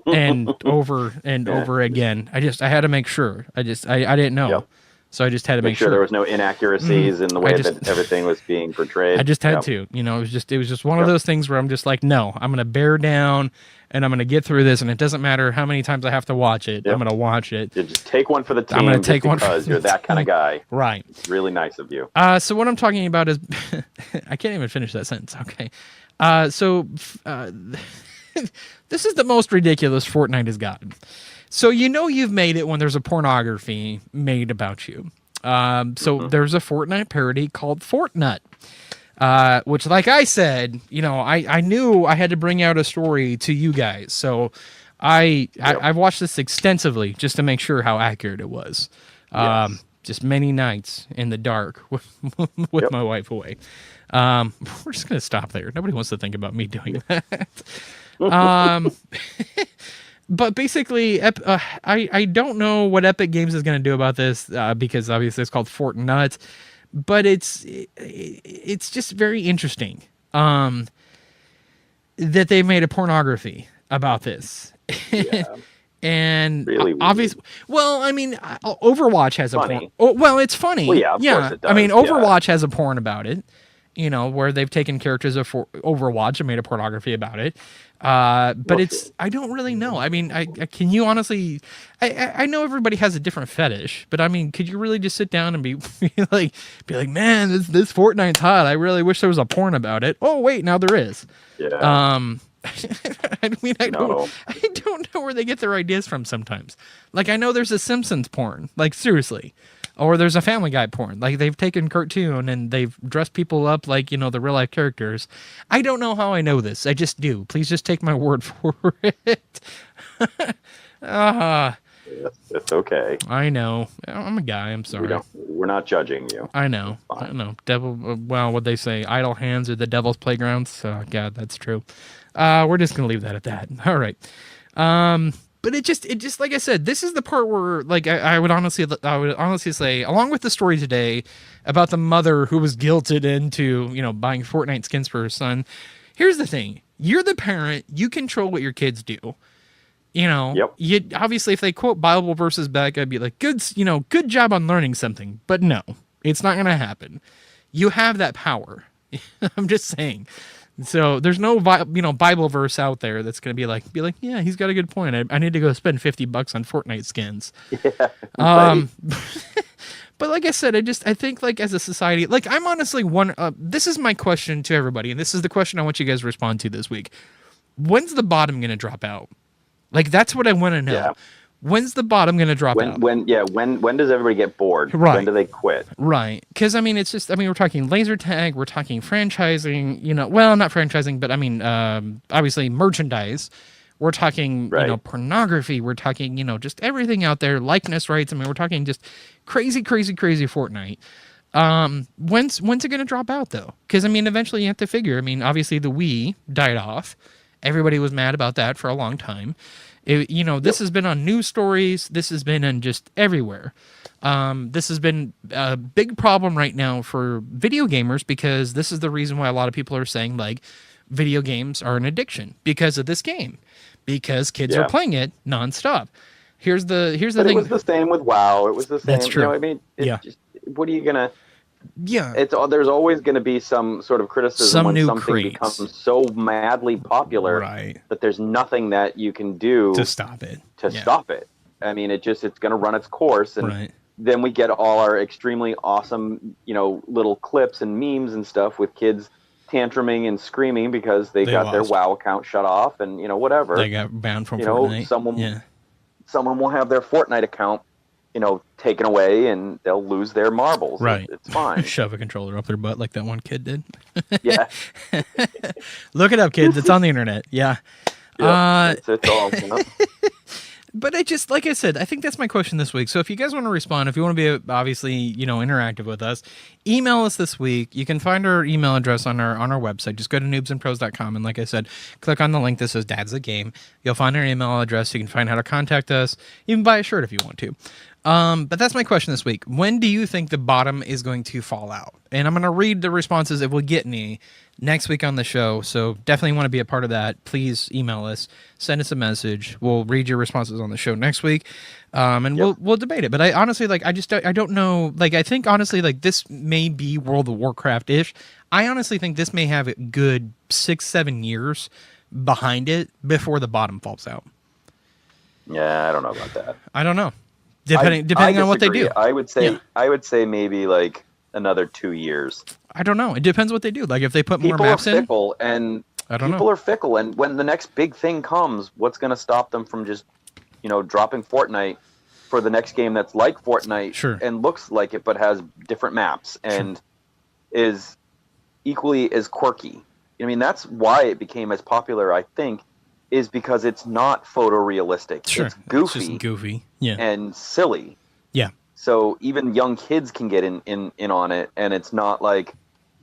and over and over again. I had to make sure. I didn't know. Yep. So I just had to make sure there was no inaccuracies in the way that everything was being portrayed. I just had to, it was just one of those things where I'm just like, no, I'm going to bear down and I'm going to get through this. And it doesn't matter how many times I have to watch it. I'm going to watch it. You just take one for the team. I'm going to take one because you're that kind of guy. Right. It's really nice of you. So what I'm talking about is, I can't even finish that sentence. Okay. This is the most ridiculous Fortnite has gotten. So you've made it when there's a pornography made about you. There's a Fortnite parody called FortNut, which, like I said, I knew I had to bring out a story to you guys. So I've watched this extensively just to make sure how accurate it was. Just many nights in the dark with my wife away. We're just going to stop there. Nobody wants to think about me doing that. But basically, I don't know what Epic Games is going to do about this because obviously it's called FortNut, but it's just very interesting that they made a pornography about this. Yeah. And really obviously, well, I mean, Overwatch has funny. a porn. Oh, well, it's funny. Well, of course it does. I mean, Overwatch has a porn about it. Where they've taken characters of Overwatch and made a pornography about it. But I don't really know. I mean, can you honestly, I know everybody has a different fetish, but I mean, could you really just sit down and be like, man, this Fortnite's hot. I really wish there was a porn about it. Oh, wait, now there is. Yeah. I mean, I don't know where they get their ideas from sometimes. Like, I know there's a Simpsons porn, like seriously. Or there's a Family Guy porn. Like, they've taken cartoon and they've dressed people up like, the real life characters. I don't know how I know this. I just do. Please just take my word for it. It's okay. I know. I'm a guy. I'm sorry. We're not judging you. I know. I know. What they say, idle hands are the devil's playgrounds. So, God, that's true. We're just going to leave that at that. All right. But it just like I said, this is the part where, like, I would honestly say, along with the story today about the mother who was guilted into, buying Fortnite skins for her son. Here's the thing: you're the parent. You control what your kids do. Yep. You obviously, if they quote Bible verses back, I'd be like, good job on learning something. But no, it's not going to happen. You have that power. I'm just saying. So there's no Bible verse out there that's going to be like, yeah, he's got a good point. I need to go spend $50 on Fortnite skins. Yeah. Right. But like I said, I think, like, as a society, like, I'm honestly this is my question to everybody, and this is the question I want you guys to respond to this week. When's the bottom going to drop out? Like, that's what I want to know. Yeah. When's the bottom going to drop out? When does everybody get bored? Right. When do they quit? Right. Because, I mean, we're talking laser tag, we're talking franchising, well, not franchising, but I mean, obviously merchandise. We're talking, pornography. We're talking, just everything out there, likeness rights. I mean, we're talking just crazy, crazy, crazy Fortnite. When's it going to drop out, though? Because, I mean, eventually you have to figure. I mean, obviously the Wii died off. Everybody was mad about that for a long time. This has been on news stories. This has been in just everywhere. This has been a big problem right now for video gamers because this is the reason why a lot of people are saying, like, video games are an addiction because of this game, because kids are playing it nonstop. Here's the thing. It was the same with WoW. It was the same. That's true. Just, what are you gonna? Yeah. There's always going to be some sort of criticism when something craze becomes so madly popular that there's nothing that you can do to stop it. Stop it. I mean, it's going to run its course, and then we get all our extremely awesome, little clips and memes and stuff with kids tantruming and screaming because they got their WoW account shut off, and whatever. They got banned from Fortnite. Someone will have their Fortnite account taken away and they'll lose their marbles. Right. It's fine. Shove a controller up their butt like that one kid did. Yeah. Look it up, kids. It's on the internet. Yeah. It's all. But like I said, I think that's my question this week. So if you guys want to respond, if you want to be obviously, interactive with us, email us this week. You can find our email address on our website. Just go to noobsandpros.com. And like I said, click on the link that says Dad's the Game. You'll find our email address. You can find how to contact us. You can buy a shirt if you want to. But that's my question this week. When do you think the bottom is going to fall out? And I'm going to read the responses if we get any next week on the show. So definitely want to be a part of that. Please email us, send us a message. We'll read your responses on the show next week. And we'll debate it. But I honestly, I don't know. I think honestly, this may be World of Warcraft-ish. I honestly think this may have a good 6-7 years behind it before the bottom falls out. Yeah, I don't know about that. I don't know. Depending on what they do. I would say maybe another 2 years. I don't know. It depends what they do. If they put more maps in. People are fickle, and when the next big thing comes, what's going to stop them from just, dropping Fortnite for the next game that's like Fortnite and looks like it but has different maps and is equally as quirky. I mean, that's why it became as popular, I think, is because it's not photorealistic. Sure. It's goofy. It's just goofy. And silly. Yeah. So even young kids can get in on it, and it's not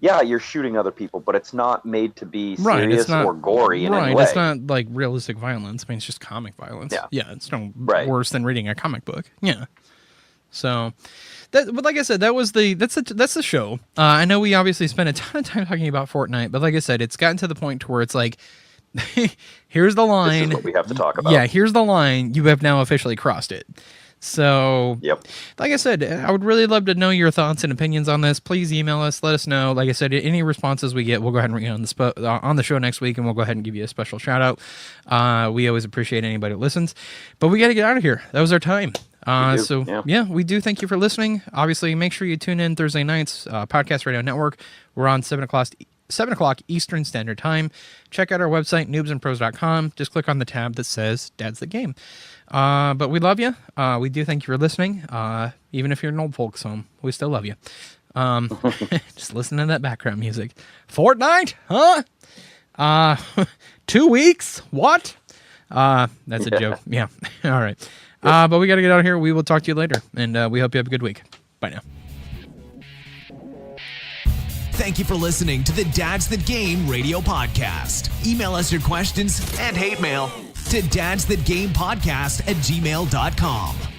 you're shooting other people, but it's not made to be serious or gory in any way. It's not realistic violence. I mean, it's just comic violence. Yeah, it's no worse than reading a comic book. Yeah. So, but like I said, that's the show. I know we obviously spent a ton of time talking about Fortnite, but like I said, it's gotten to the point to where it's here's the line. This is what we have to talk about. Yeah, here's the line. You have now officially crossed it. So, yep. Like I said, I would really love to know your thoughts and opinions on this. Please email us. Let us know. Like I said, any responses we get, we'll go ahead and read on the show next week, and we'll go ahead and give you a special shout out. We always appreciate anybody who listens. But we got to get out of here. That was our time. We do thank you for listening. Obviously, make sure you tune in Thursday nights, Podcast Radio Network. We're on 7 o'clock Eastern Standard Time. Check out our website, noobsandpros.com. Just click on the tab that says Dad's the Game. But we love you. We do thank you for listening. Even if you're an old folks home, we still love you. Just listen to that background music. Fortnite? Huh? 2 weeks? What? That's a joke. Yeah. All right. But we got to get out of here. We will talk to you later. And we hope you have a good week. Bye now. Thank you for listening to the Dad's the Game radio podcast. Email us your questions and hate mail to dadsthatgamepodcast@gmail.com.